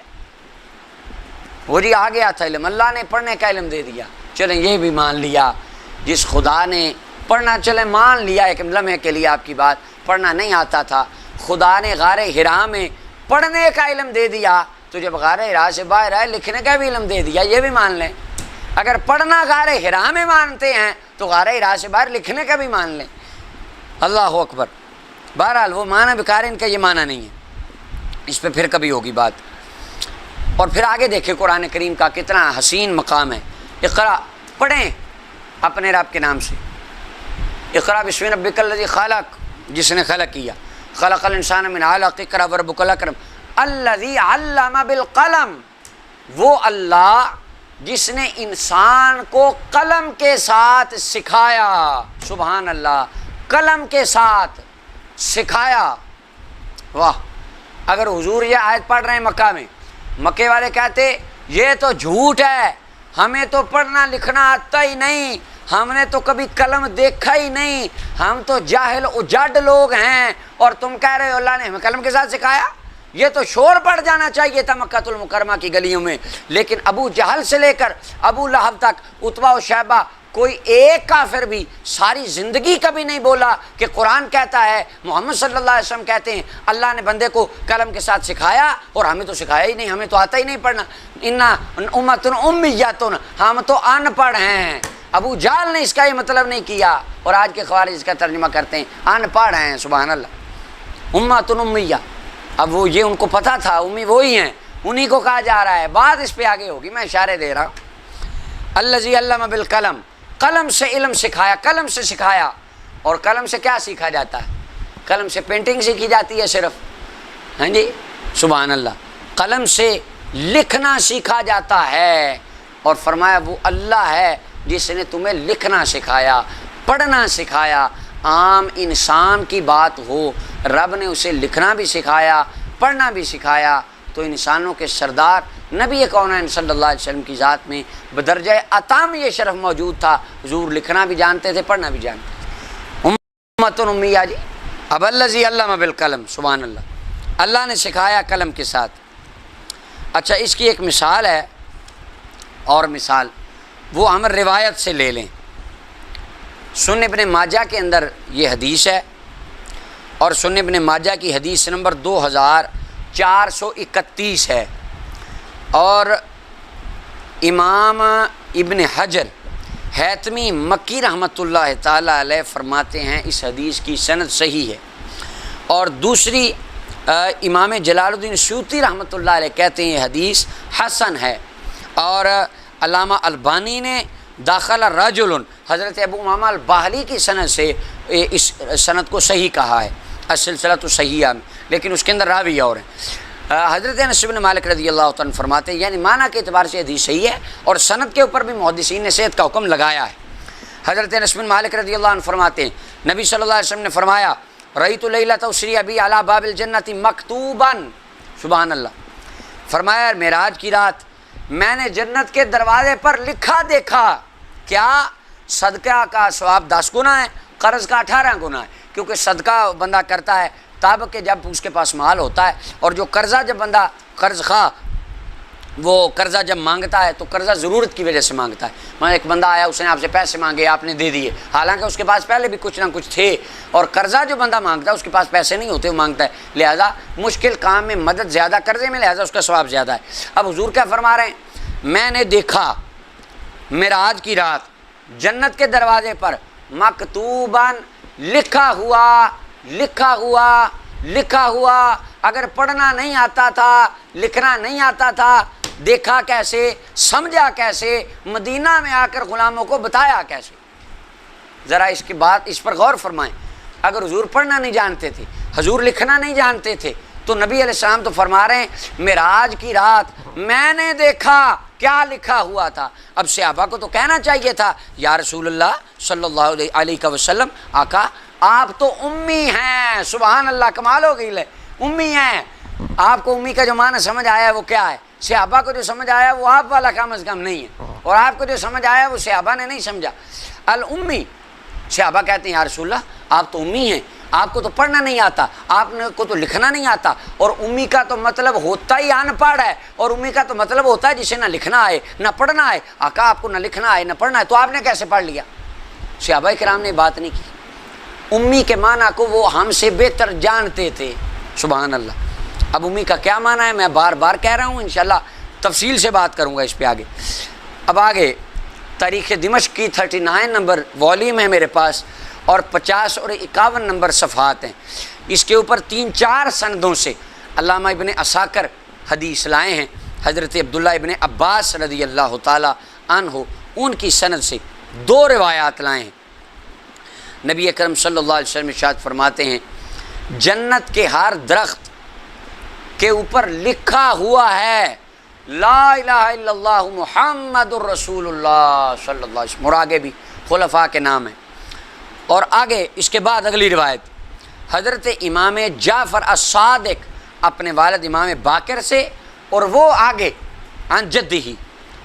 وہ جی آ گیا تھا علم، اللہ نے پڑھنے کا علم دے دیا، چلیں یہ بھی مان لیا، جس خدا نے پڑھنا چلیں مان لیا ایک لمحے کے لیے آپ کی بات، پڑھنا نہیں آتا تھا، خدا نے غار حرا میں پڑھنے کا علم دے دیا، تو جب غار حرا سے باہر آئے لکھنے کا بھی علم دے دیا، یہ بھی مان لیں۔ اگر پڑھنا غار حرا میں مانتے ہیں تو غار حرا سے باہر لکھنے کا بھی مان لیں۔ اللہ اکبر۔ بہرحال وہ معنی بیکار ہے، ان کا یہ معنی نہیں ہے، اس پہ پھر کبھی ہوگی بات۔ اور پھر آگے دیکھیں قرآن کریم کا کتنا حسین مقام ہے۔ اقرا پڑھیں اپنے رب کے نام سے، اقرا بسم ربک الذی خلق، جس نے خلق کیا، خلق الانسان من علق، اقرا وربک الاکرم الذی علم بالقلم، وہ اللہ جس نے انسان کو قلم کے ساتھ سکھایا، سبحان اللہ، قلم کے ساتھ سکھایا۔ واہ، اگر حضور یہ آیت پڑھ رہے ہیں مکہ میں، مکے والے کہتے یہ تو جھوٹ ہے، ہمیں تو پڑھنا لکھنا آتا ہی نہیں، ہم نے تو کبھی قلم دیکھا ہی نہیں، ہم تو جاہل اجڑ لوگ ہیں، اور تم کہہ رہے ہو اللہ نے ہمیں قلم کے ساتھ سکھایا۔ یہ تو شور پڑ جانا چاہیے تھا مکہ المکرمہ کی گلیوں میں، لیکن ابو جہل سے لے کر ابو لہب تک، عتبہ و شیبہ، کوئی ایک کافر بھی ساری زندگی کبھی نہیں بولا کہ قرآن کہتا ہے، محمد صلی اللہ علیہ وسلم کہتے ہیں اللہ نے بندے کو قلم کے ساتھ سکھایا، اور ہمیں تو سکھایا ہی نہیں، ہمیں تو آتا ہی نہیں پڑھنا، انا امتن امیۃ، ہم تو ان پڑھ ہیں۔ ابو جہل نے اس کا یہ مطلب نہیں کیا، اور آج کے خوارج اس کا ترجمہ کرتے ہیں ان پڑھ ہیں، سبحان اللہ، امۃ امیہ۔ اب وہ یہ ان کو پتہ تھا امی وہی ہیں، انہی کو کہا جا رہا ہے، بات اس پہ آگے ہوگی، میں اشارے دے رہا ہوں۔ الذی علم بالقلم، قلم سے علم سکھایا، قلم سے سکھایا۔ اور قلم سے کیا سیکھا جاتا ہے؟ قلم سے پینٹنگ سیکھی جاتی ہے صرف، ہاں جی، سبحان اللہ، قلم سے لکھنا سیکھا جاتا ہے۔ اور فرمایا وہ اللہ ہے جس نے تمہیں لکھنا سکھایا، پڑھنا سکھایا۔ عام انسان کی بات ہو، رب نے اسے لکھنا بھی سکھایا، پڑھنا بھی سکھایا، تو انسانوں کے سردار نبی کونین صلی اللہ علیہ وسلم کی ذات میں بدرجہ عطا میں یہ شرف موجود تھا، حضور لکھنا بھی جانتے تھے، پڑھنا بھی جانتے تھے۔ امۃ امیہ جی، اب الذی علم بالقلم، سبحان اللہ، اللہ نے سکھایا قلم کے ساتھ۔ اچھا، اس کی ایک مثال ہے، اور مثال وہ ہم روایت سے لے لیں۔ سنن ابن ماجہ کے اندر یہ حدیث ہے، اور سنن ابن ماجہ کی حدیث نمبر 2431 ہے، اور امام ابن حجر حیتمی مکی رحمۃ اللہ تعالیٰ علیہ فرماتے ہیں اس حدیث کی سند صحیح ہے۔ اور دوسری امام جلال الدین سیوطی رحمۃ اللہ علیہ کہتے ہیں یہ حدیث حسن ہے، اور علامہ البانی نے داخل رجل حضرت ابو امامہ الباہلی کی سند سے اس سند کو صحیح کہا ہے، السلسلۃ الصحیحہ میں، لیکن اس کے اندر راوی اور ہیں۔ حضرت انس بن مالک رضی اللہ عنہ فرماتے ہیں، یعنی معنی کے اعتبار سے حدیث صحیح ہے، اور سند کے اوپر بھی محدثین نے صحت کا حکم لگایا ہے۔ حضرت انس بن مالک رضی اللہ عنہ فرماتے ہیں نبی صلی اللہ علیہ وسلم نے فرمایا رأیت لیلۃ اسری بی علی باب الجنۃ مکتوبا، سبحان اللہ، فرمایا معراج کی رات میں نے جنت کے دروازے پر لکھا دیکھا، کیا؟ صدقہ کا ثواب 10 گنا ہے، قرض کا 18 گنا ہے، کیونکہ صدقہ بندہ کرتا ہے تب کہ جب اس کے پاس مال ہوتا ہے، اور جو قرضہ جب بندہ قرض خواہ وہ قرضہ جب مانگتا ہے تو قرضہ ضرورت کی وجہ سے مانگتا ہے۔ میں ایک بندہ آیا، اس نے آپ سے پیسے مانگے، آپ نے دے دیے، حالانکہ اس کے پاس پہلے بھی کچھ نہ کچھ تھے، اور قرضہ جو بندہ مانگتا ہے اس کے پاس پیسے نہیں ہوتے، وہ مانگتا ہے، لہذا مشکل کام میں مدد زیادہ، قرضے میں لہذا اس کا ثواب زیادہ ہے۔ اب حضور کیا فرما رہے ہیں؟ میں نے دیکھا معراج کی رات جنت کے دروازے پر مکتوباً، لکھا ہوا، لکھا ہوا، لکھا ہوا۔ اگر پڑھنا نہیں آتا تھا، لکھنا نہیں آتا تھا، دیکھا کیسے، سمجھا کیسے، مدینہ میں آ کر غلاموں کو بتایا کیسے؟ ذرا اس کی بات، اس پر غور فرمائیں۔ اگر حضور پڑھنا نہیں جانتے تھے، حضور لکھنا نہیں جانتے تھے، تو نبی علیہ السلام تو فرما رہے ہیں معراج کی رات میں نے دیکھا، کیا لکھا ہوا تھا؟ اب صحابہ کو تو کہنا چاہیے تھا یا رسول اللہ صلی اللہ علیہ وسلم، آقا آپ تو امی ہیں، سبحان اللہ، کمال ہو گئی لے، امی ہیں۔ آپ کو امی کا جو معنی سمجھ آیا ہے وہ کیا ہے؟ صحابہ کو جو سمجھ آیا وہ آپ والا کم از کم نہیں ہے، اور آپ کو جو سمجھ آیا وہ صحابہ نے نہیں سمجھا۔ الامی، صحابہ کہتے ہیں یا رسول اللہ آپ تو امی ہیں، آپ کو تو پڑھنا نہیں آتا، آپ کو تو لکھنا نہیں آتا، اور امی کا تو مطلب ہوتا ہی ان پڑھ ہے، اور امی کا تو مطلب ہوتا ہے جسے نہ لکھنا آئے نہ پڑھنا آئے۔ آقا آپ کو نہ لکھنا آئے نہ پڑھنا ہے، تو آپ نے کیسے پڑھ لیا؟ صحابہ کرام نے بات نہیں کی، امی کے معنی کو وہ ہم سے بہتر جانتے تھے، سبحان اللہ۔ اب امی کا کیا معنی ہے میں بار بار کہہ رہا ہوں، انشاءاللہ تفصیل سے بات کروں گا اس پہ آگے۔ اب آگے تاریخ دمشق کی 39 نمبر والیوم ہے میرے پاس، اور 50 اور 51 نمبر صفحات ہیں۔ اس کے اوپر 3-4 سندوں سے علامہ ابن عساکر حدیث لائے ہیں، حضرت عبداللہ ابن عباس رضی اللہ تعالی عنہ ان کی سند سے 2 روایات لائے ہیں۔ نبی اکرم صلی اللہ علیہ وسلم ارشاد فرماتے ہیں جنت کے ہر درخت کے اوپر لکھا ہوا ہے لا الہ الا اللہ محمد الرسول اللہ صلی اللہ علیہ وسلم، اور آگے بھی خلفاء کے نام ہیں۔ اور آگے اس کے بعد اگلی روایت حضرت امام جعفر الصادق اپنے والد امام باقر سے، اور وہ آگے عن جدہ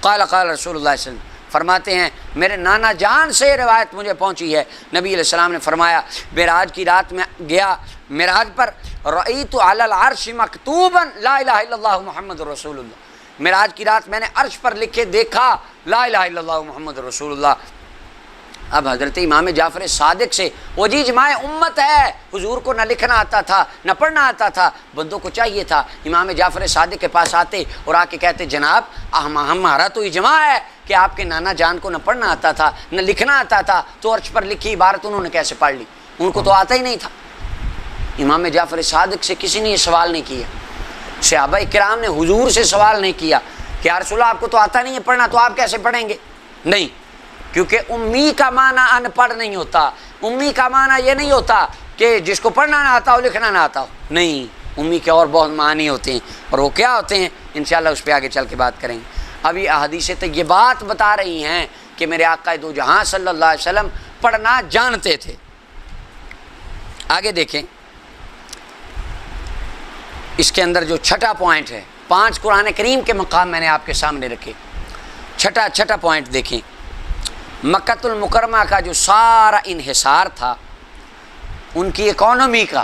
قال قال رسول اللہ صلی اللہ علیہ وسلم فرماتے ہیں میرے نانا جان سے روایت مجھے پہنچی ہے، نبی علیہ السلام نے فرمایا معراج کی رات میں گیا معراج پر، رأیت علی العرش مکتوبا لا الہ الا اللہ محمد رسول اللہ، معراج کی رات میں نے عرش پر لکھے دیکھا لا الہ الا اللہ محمد رسول اللہ۔ اب حضرت امام جعفر صادق سے وہ جی اجماع امت ہے، حضور کو نہ لکھنا آتا تھا نہ پڑھنا آتا تھا، بندوں کو چاہیے تھا امام جعفر صادق کے پاس آتے اور آ کے کہتے جناب ہمارا تو اجماع ہے کہ آپ کے نانا جان کو نہ پڑھنا آتا تھا نہ لکھنا آتا تھا، تو عرش پر لکھی عبارت انہوں نے کیسے پڑھ لی؟ ان کو تو آتا ہی نہیں تھا۔ امام جعفر صادق سے کسی نے یہ سوال نہیں کیا، صحابہ کرام نے حضور سے سوال نہیں کیا کہ یا رسول اللہ آپ کو تو آتا نہیں ہے پڑھنا، تو آپ کیسے پڑھیں گے؟ نہیں، کیونکہ امی کا معنی ان پڑھ نہیں ہوتا، امی کا معنی یہ نہیں ہوتا کہ جس کو پڑھنا نہ آتا ہو لکھنا نہ آتا ہو، نہیں، امی کے اور بہت معنی ہوتے ہیں، اور وہ کیا ہوتے ہیں انشاءاللہ اس پہ آگے چل کے بات کریں گے۔ اب یہ احادیث طیبات بتا رہی ہیں کہ میرے آقا دو جہاں صلی اللہ علیہ وسلم پڑھنا جانتے تھے۔ آگے دیکھیں اس کے اندر جو چھٹا پوائنٹ ہے، 5 قرآن کریم کے مقام میں نے آپ کے سامنے رکھے، چھٹا پوائنٹ دیکھیں۔ مکۃ المکرمہ کا جو سارا انحصار تھا ان کی اکانومی کا،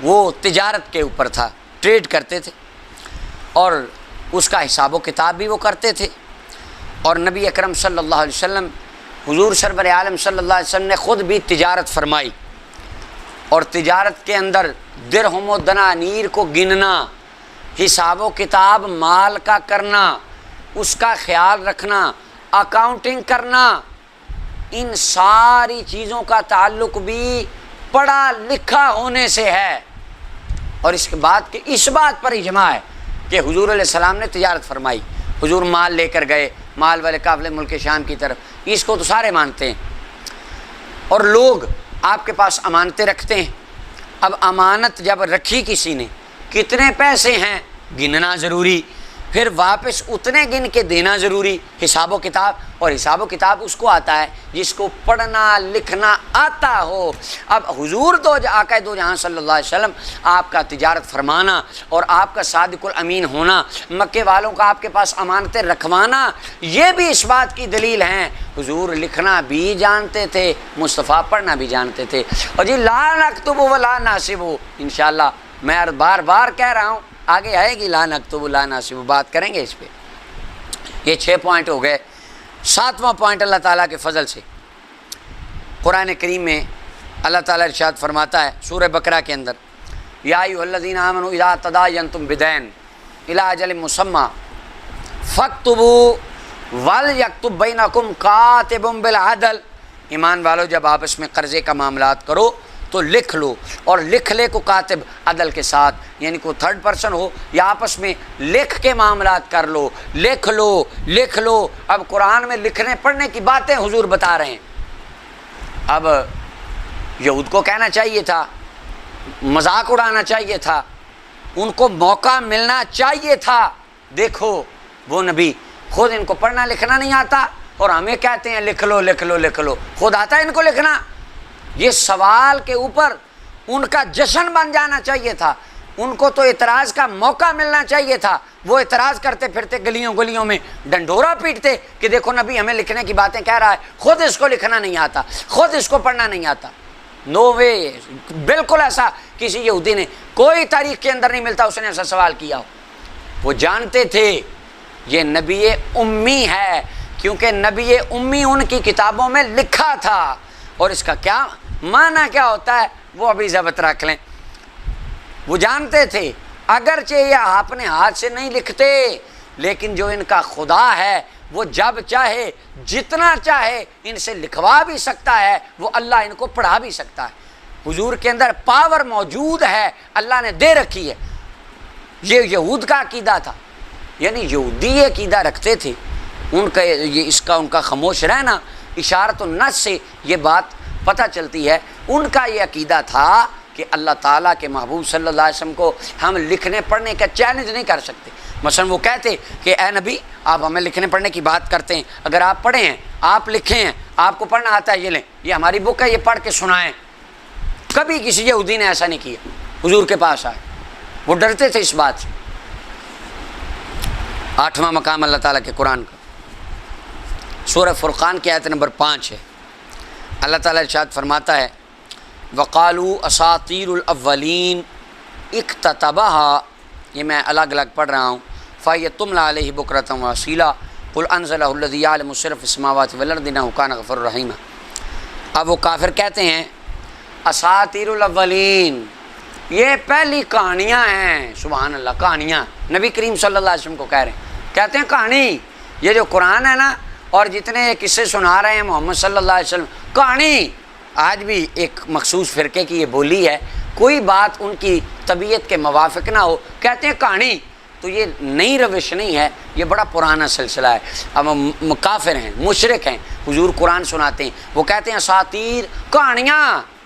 وہ تجارت کے اوپر تھا، ٹریڈ کرتے تھے اور اس کا حساب و کتاب بھی وہ کرتے تھے۔ اور نبی اکرم صلی اللہ علیہ وسلم حضور سرور عالم صلی اللہ علیہ وسلم نے خود بھی تجارت فرمائی، اور تجارت کے اندر درہم و دنانیر کو گننا، حساب و کتاب مال کا کرنا، اس کا خیال رکھنا، اکاؤنٹنگ کرنا، ان ساری چیزوں کا تعلق بھی پڑھا لکھا ہونے سے ہے۔ اور اس کے بعد کہ اس بات پر اجماع ہے کہ حضور علیہ السلام نے تجارت فرمائی، حضور مال لے کر گئے، مال والے قافلے ملک شام کی طرف، اس کو تو سارے مانتے ہیں۔ اور لوگ آپ کے پاس امانتیں رکھتے ہیں، اب امانت جب رکھی کسی نے، کتنے پیسے ہیں گننا ضروری، پھر واپس اتنے گن کے دینا ضروری، حساب و کتاب، اور حساب و کتاب اس کو آتا ہے جس کو پڑھنا لکھنا آتا ہو۔ اب حضور آقا دو جہاں صلی اللہ علیہ وسلم آپ کا تجارت فرمانا اور آپ کا صادق الامین ہونا، مکے والوں کا آپ کے پاس امانتیں رکھوانا، یہ بھی اس بات کی دلیل ہیں حضور لکھنا بھی جانتے تھے، مصطفیٰ پڑھنا بھی جانتے تھے۔ اور جی لا نکتب ولا نحسب، انشاءاللہ میں بار بار کہہ رہا ہوں، آگے آئے گی لا نکتب لا نحسب، بات کریں گے اس پہ۔ یہ 6 پوائنٹ ہو گئے۔ 7واں پوائنٹ اللہ تعالیٰ کے فضل سے قرآن کریم میں اللہ تعالیٰ ارشاد فرماتا ہے سورہ بقرہ کے اندر، یا ایھا الذین آمنوا اذا تداینتم بدین الی اجل مسمی فاکتبوا ولیکتب بینکم کاتب بالعدل، ایمان والو جب آپس میں قرضے کا معاملات کرو تو لکھ لو، اور لکھ لے کو کاتب عدل کے ساتھ، یعنی کوئی تھرڈ پرسن ہو یا آپس میں لکھ کے معاملات کر لو، لکھ لو۔ اب قرآن میں لکھنے پڑھنے کی باتیں حضور بتا رہے ہیں۔ اب یہود کو کہنا چاہیے تھا، مذاق اڑانا چاہیے تھا، ان کو موقع ملنا چاہیے تھا، دیکھو وہ نبی خود ان کو پڑھنا لکھنا نہیں آتا اور ہمیں کہتے ہیں لکھ لو، خود آتا ہے ان کو لکھنا؟ یہ سوال کے اوپر ان کا جشن بن جانا چاہیے تھا، ان کو تو اعتراض کا موقع ملنا چاہیے تھا۔ وہ اعتراض کرتے پھرتے گلیوں میں ڈنڈورا پیٹتے کہ دیکھو نبی ہمیں لکھنے کی باتیں کہہ رہا ہے، خود اس کو لکھنا نہیں آتا، خود اس کو پڑھنا نہیں آتا۔ نو وے، بالکل ایسا کسی یہودی نے کوئی تاریخ کے اندر نہیں ملتا اس نے ایسا سوال کیا ہو۔ وہ جانتے تھے یہ نبی امی ہے، کیونکہ نبی امی ان کی کتابوں میں لکھا تھا، اور اس کا کیا معنی کیا ہوتا ہے وہ ابھی ضبط رکھ لیں۔ وہ جانتے تھے اگرچہ یہ اپنے ہاتھ سے نہیں لکھتے، لیکن جو ان کا خدا ہے وہ جب چاہے جتنا چاہے ان سے لکھوا بھی سکتا ہے، وہ اللہ ان کو پڑھا بھی سکتا ہے۔ حضور کے اندر پاور موجود ہے، اللہ نے دے رکھی ہے۔ یہ یہود کا عقیدہ تھا، یعنی یہودی یہ عقیدہ رکھتے تھے، ان کا خاموش رہنا اشارت النص سے یہ بات پتہ چلتی ہے۔ ان کا یہ عقیدہ تھا کہ اللہ تعالیٰ کے محبوب صلی اللہ علیہ وسلم کو ہم لکھنے پڑھنے کا چیلنج نہیں کر سکتے۔ مثلا وہ کہتے کہ اے نبی آپ ہمیں لکھنے پڑھنے کی بات کرتے ہیں، اگر آپ پڑھے ہیں، آپ لکھے ہیں، آپ کو پڑھنا آتا ہے، یہ لیں، یہ ہماری بک ہے، یہ پڑھ کے سنائیں۔ کبھی کسی یہودی نے ایسا نہیں کیا، حضور کے پاس آئے، وہ ڈرتے تھے اس بات سے۔ 8واں مقام اللہ تعالیٰ کے قرآن کا سورہ فرقان کی آیت نمبر 5 ہے۔ اللہ تعالیٰ ارشاد فرماتا ہے وقالوا اساطیر الاولین اکتتبہا، یہ میں الگ الگ پڑھ رہا ہوں، فَهِيَ تُمْلَى عَلَيْهِ بُكْرَةً وَأَصِيلًا قُلْ أَنزَلَهُ الَّذِي يَعْلَمُ السِّرَّ فِي السَّمَاوَاتِ وَالْأَرْضِ إِنَّهُ كَانَ غَفُورًا رَحِيمًا۔ اب وہ کافر کہتے ہیں اساطیر الاولین، یہ پہلی کہانیاں ہیں۔ سبحان اللہ، کہانیاں نبی کریم صلی اللہ علیہ وسلم کو کہہ رہے ہیں، کہتے ہیں کہانی، یہ جو قرآن ہے نا اور جتنے قصے سنا رہے ہیں محمد صلی اللہ علیہ وسلم، کہانی۔ آج بھی ایک مخصوص فرقے کی یہ بولی ہے، کوئی بات ان کی طبیعت کے موافق نہ ہو کہتے ہیں کہانی، تو یہ نئی روش نہیں ہے، یہ بڑا پرانا سلسلہ ہے۔ اب کافر ہیں، مشرک ہیں، حضور قرآن سناتے ہیں، وہ کہتے ہیں اساطیر، کہانیاں،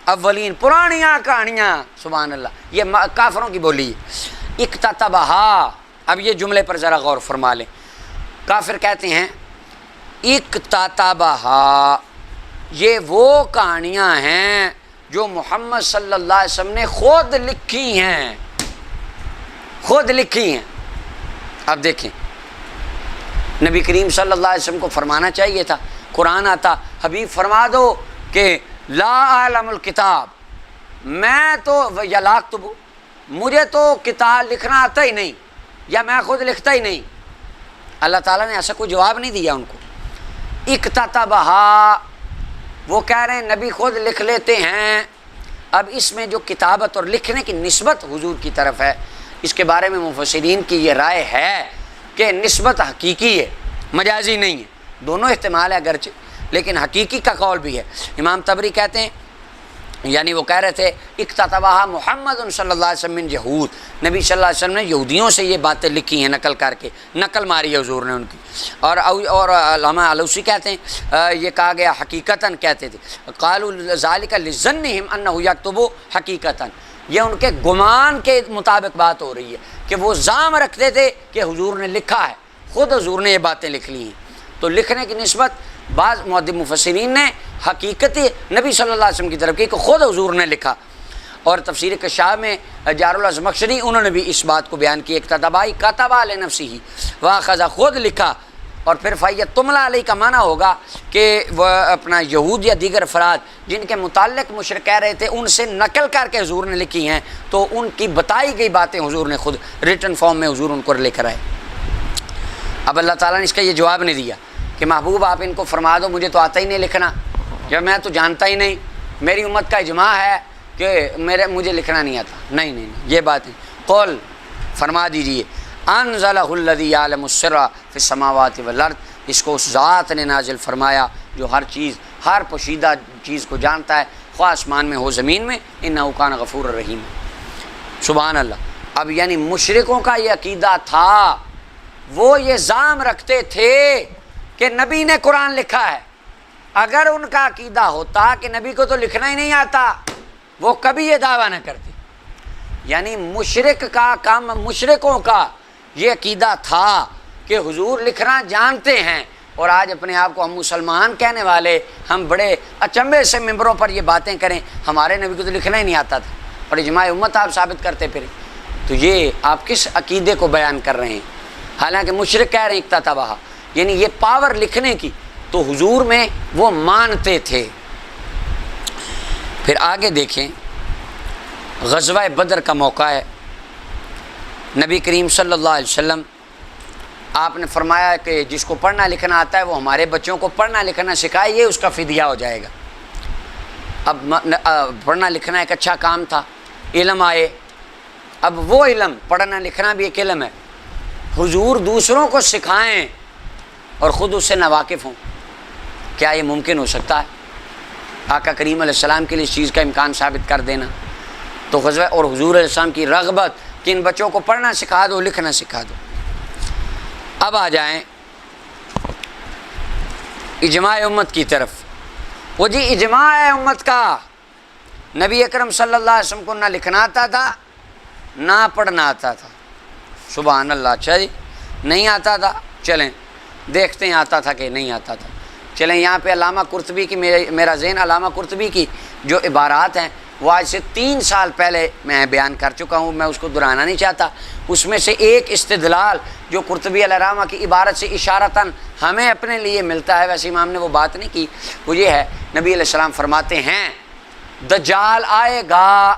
اولین پرانیاں کہانیاں۔ سبحان اللہ، یہ کافروں کی بولی ہے۔ اکتتبہا، اب یہ جملے پر ذرا غور فرما لیں۔ کافر کہتے ہیں اکتتبہا، یہ وہ کہانیاں ہیں جو محمد صلی اللہ علیہ وسلم نے خود لکھی ہیں، خود لکھی ہیں۔ اب دیکھیں، نبی کریم صلی اللہ علیہ وسلم کو فرمانا چاہیے تھا، قرآن آتا حبیب فرما دو کہ لا اعلم الکتاب، میں تو یا لا اکتب، مجھے تو کتاب لکھنا آتا ہی نہیں، یا میں خود لکھتا ہی نہیں۔ اللہ تعالیٰ نے ایسا کوئی جواب نہیں دیا ان کو۔ اکتتبہا، وہ کہہ رہے ہیں نبی خود لکھ لیتے ہیں۔ اب اس میں جو کتابت اور لکھنے کی نسبت حضور کی طرف ہے، اس کے بارے میں مفسرین کی یہ رائے ہے کہ نسبت حقیقی ہے، مجازی نہیں ہے، دونوں احتمال ہے اگرچہ، لیکن حقیقی کا قول بھی ہے۔ امام طبری کہتے ہیں، یعنی وہ کہہ رہے تھے اکتتبہا محمد صلی اللہ علیہ وسلم من یہود، نبی صلی اللہ علیہ وسلم نے یہودیوں سے یہ باتیں لکھی ہیں، نقل کر کے، نقل ماری ہے حضور نے ان کی۔ اور علامہ علوسی کہتے ہیں یہ کہا گیا حقیقتاً کہتے تھے، قالوا ذالک لظنہم انہ یکتب حقیقتاً، یہ ان کے گمان کے مطابق بات ہو رہی ہے کہ وہ زعم رکھتے تھے کہ حضور نے لکھا ہے، خود حضور نے یہ باتیں لکھ لی ہیں۔ تو لکھنے کی نسبت بعض مؤدب مفسرین نے حقیقت نبی صلی اللہ علیہ وسلم کی طرف کی کہ خود حضور نے لکھا، اور تفسیر کشاف میں جار الزمخشری انہوں نے بھی اس بات کو بیان کیا، اکتتبہ کتبہ لنفسہ، واخذ خود لکھا۔ اور پھر فَإِذَا تُمْلَى عَلَيْهِ کا معنی ہوگا کہ وہ اپنا یہود یا دیگر افراد جن کے متعلق مشرک کہہ رہے تھے ان سے نقل کر کے حضور نے لکھی ہیں، تو ان کی بتائی گئی باتیں حضور نے خود ریٹن فارم میں حضور ان کو لکھ رہا ہے۔ اب اللہ تعالیٰ نے اس کا یہ جواب نہیں دیا کہ محبوب آپ ان کو فرما دو مجھے تو آتا ہی نہیں لکھنا، جب میں تو جانتا ہی نہیں، میری امت کا اجماع ہے کہ مجھے لکھنا نہیں آتا۔ نہیں نہیں نہیں، یہ بات ہے۔ قل، فرما دیجئے، انزلہ الذی یعلم السر فی السماوات والارض، اس کو اس ذات نے نازل فرمایا جو ہر چیز، ہر پوشیدہ چیز کو جانتا ہے، خواہ آسمان میں ہو زمین میں، انہ کان غفور الرحیم۔ سبحان اللہ۔ اب یعنی مشرکوں کا یہ عقیدہ تھا، وہ یہ زعم رکھتے تھے کہ نبی نے قرآن لکھا ہے۔ اگر ان کا عقیدہ ہوتا کہ نبی کو تو لکھنا ہی نہیں آتا، وہ کبھی یہ دعویٰ نہ کرتے۔ یعنی مشرک کا کام، مشرکوں کا یہ عقیدہ تھا کہ حضور لکھنا جانتے ہیں، اور آج اپنے آپ کو ہم مسلمان کہنے والے، ہم بڑے اچنبے سے ممبروں پر یہ باتیں کریں ہمارے نبی کو تو لکھنا ہی نہیں آتا تھا، اور اجماع امت آپ ثابت کرتے پھریں، تو یہ آپ کس عقیدے کو بیان کر رہے ہیں؟ حالانکہ مشرک کہہ رہے ہیں اکتتبہا، یعنی یہ پاور لکھنے کی تو حضور میں وہ مانتے تھے۔ پھر آگے دیکھیں، غزوہ بدر کا موقع ہے، نبی کریم صلی اللہ علیہ وسلم آپ نے فرمایا کہ جس کو پڑھنا لکھنا آتا ہے وہ ہمارے بچوں کو پڑھنا لکھنا سکھائیے، اس کا فدیہ ہو جائے گا۔ اب پڑھنا لکھنا ایک اچھا کام تھا، علم آئے، اب وہ علم، پڑھنا لکھنا بھی ایک علم ہے، حضور دوسروں کو سکھائیں اور خود اس سے ناواقف ہوں؟ کیا یہ ممکن ہو سکتا ہے؟ آقا کریم علیہ السلام کے لیے اس چیز کا امکان ثابت کر دینا۔ تو غزوہ اور حضور علیہ السلام کی رغبت کہ ان بچوں کو پڑھنا سکھا دو، لکھنا سکھا دو۔ اب آ جائیں اجماع امت کی طرف۔ وہ جی اجماع ہے امت کا، نبی اکرم صلی اللہ علیہ وسلم کو نہ لکھنا آتا تھا نہ پڑھنا آتا تھا۔ سبحان اللہ۔ اچھا جی نہیں آتا تھا، چلیں دیکھتے ہیں آتا تھا کہ نہیں آتا تھا۔ چلیں یہاں پہ علامہ قرطبی کی، میرا ذہن علامہ قرطبی کی جو عبارات ہیں وہ آج سے 3 سال پہلے میں بیان کر چکا ہوں، میں اس کو دہرانا نہیں چاہتا۔ اس میں سے ایک استدلال جو قرطبی علیہ الرحمہ کی عبارت سے اشارتاً ہمیں اپنے لیے ملتا ہے، ویسے امام نے وہ بات نہیں کی، وہ یہ ہے نبی علیہ السلام فرماتے ہیں دجال آئے گا۔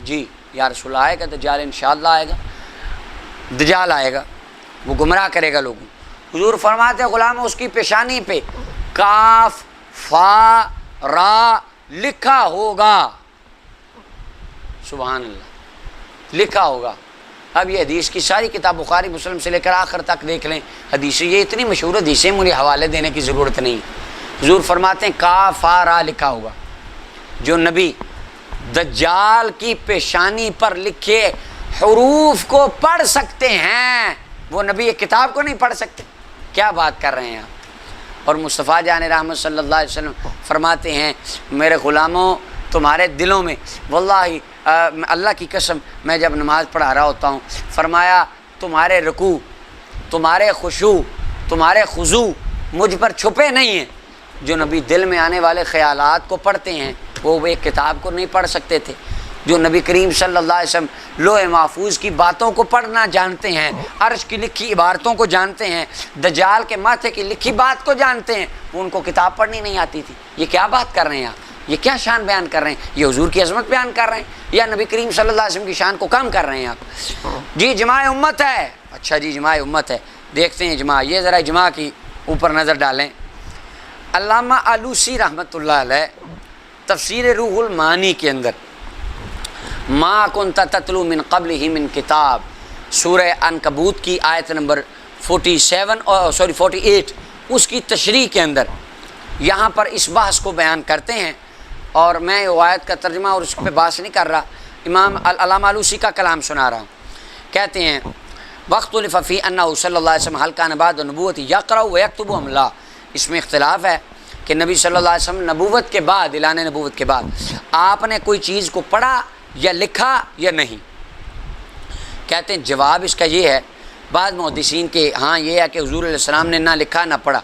جی یا رسول اللہ آئے گا دجال؟ انشاءاللہ آئے گا، دجال آئے گا، وہ گمراہ کرے گا لوگوں۔ حضور فرماتے ہیں غلام اس کی پیشانی پہ کاف فا را لکھا ہوگا۔ سبحان اللہ، لکھا ہوگا۔ اب یہ حدیث کی ساری کتاب بخاری مسلم سے لے کر آخر تک دیکھ لیں، حدیث یہ اتنی مشہور حدیثیں، مجھے حوالے دینے کی ضرورت نہیں۔ حضور فرماتے ہیں کاف فا را لکھا ہوگا۔ جو نبی دجال کی پیشانی پر لکھے حروف کو پڑھ سکتے ہیں، وہ نبی یہ کتاب کو نہیں پڑھ سکتے؟ کیا بات کر رہے ہیں آپ؟ اور مصطفیٰ جان رحمت صلی اللہ علیہ وسلم فرماتے ہیں میرے غلاموں تمہارے دلوں میں واللہ اللہ کی قسم میں جب نماز پڑھا رہا ہوتا ہوں، فرمایا تمہارے رکوع، تمہارے خشوع، تمہارے خضوع مجھ پر چھپے نہیں ہیں۔ جو نبی دل میں آنے والے خیالات کو پڑھتے ہیں وہ ایک کتاب کو نہیں پڑھ سکتے تھے۔ جو نبی کریم صلی اللہ علیہ وسلم لوح محفوظ کی باتوں کو پڑھنا جانتے ہیں، عرش کی لکھی عبارتوں کو جانتے ہیں، دجال کے ماتھے کی لکھی بات کو جانتے ہیں، وہ ان کو کتاب پڑھنی نہیں آتی تھی۔ یہ کیا بات کر رہے ہیں آپ؟ یہ کیا شان بیان کر رہے ہیں؟ یہ حضور کی عظمت بیان کر رہے ہیں یا نبی کریم صلی اللہ علیہ وسلم کی شان کو کم کر رہے ہیں آپ؟ جی اجماع امت ہے۔ اچھا جی اجماع امت ہے، دیکھتے ہیں اجماع۔ یہ ذرا اجماع کی اوپر نظر ڈالیں۔ علامہ آلوسی رحمۃ اللہ علیہ تفسیر روح المعانی کے اندر ما کنت تتلو من قبلہ من کتاب، سورہ عنکبوت کی آیت نمبر 48 اس کی تشریح کے اندر یہاں پر اس بحث کو بیان کرتے ہیں، اور میں یہ آیت کا ترجمہ اور اس پہ بحث نہیں کر رہا، امام علامہ آلوسی کا کلام سنا رہا ہوں۔ کہتے ہیں واختلف فی انہ صلی اللہ علیہ وسلم هل کان بعد النبوۃ یقرأ ویکتب ام لا، اس میں اختلاف ہے کہ نبی صلی اللہ علیہ وسلم نبوت کے بعد، اعلان نبوت کے بعد آپ نے کوئی چیز کو پڑھا یا لکھا یا نہیں۔ کہتے ہیں جواب اس کا یہ ہے، بعض محدثین کے ہاں یہ ہے کہ حضور علیہ السلام نے نہ لکھا نہ پڑھا،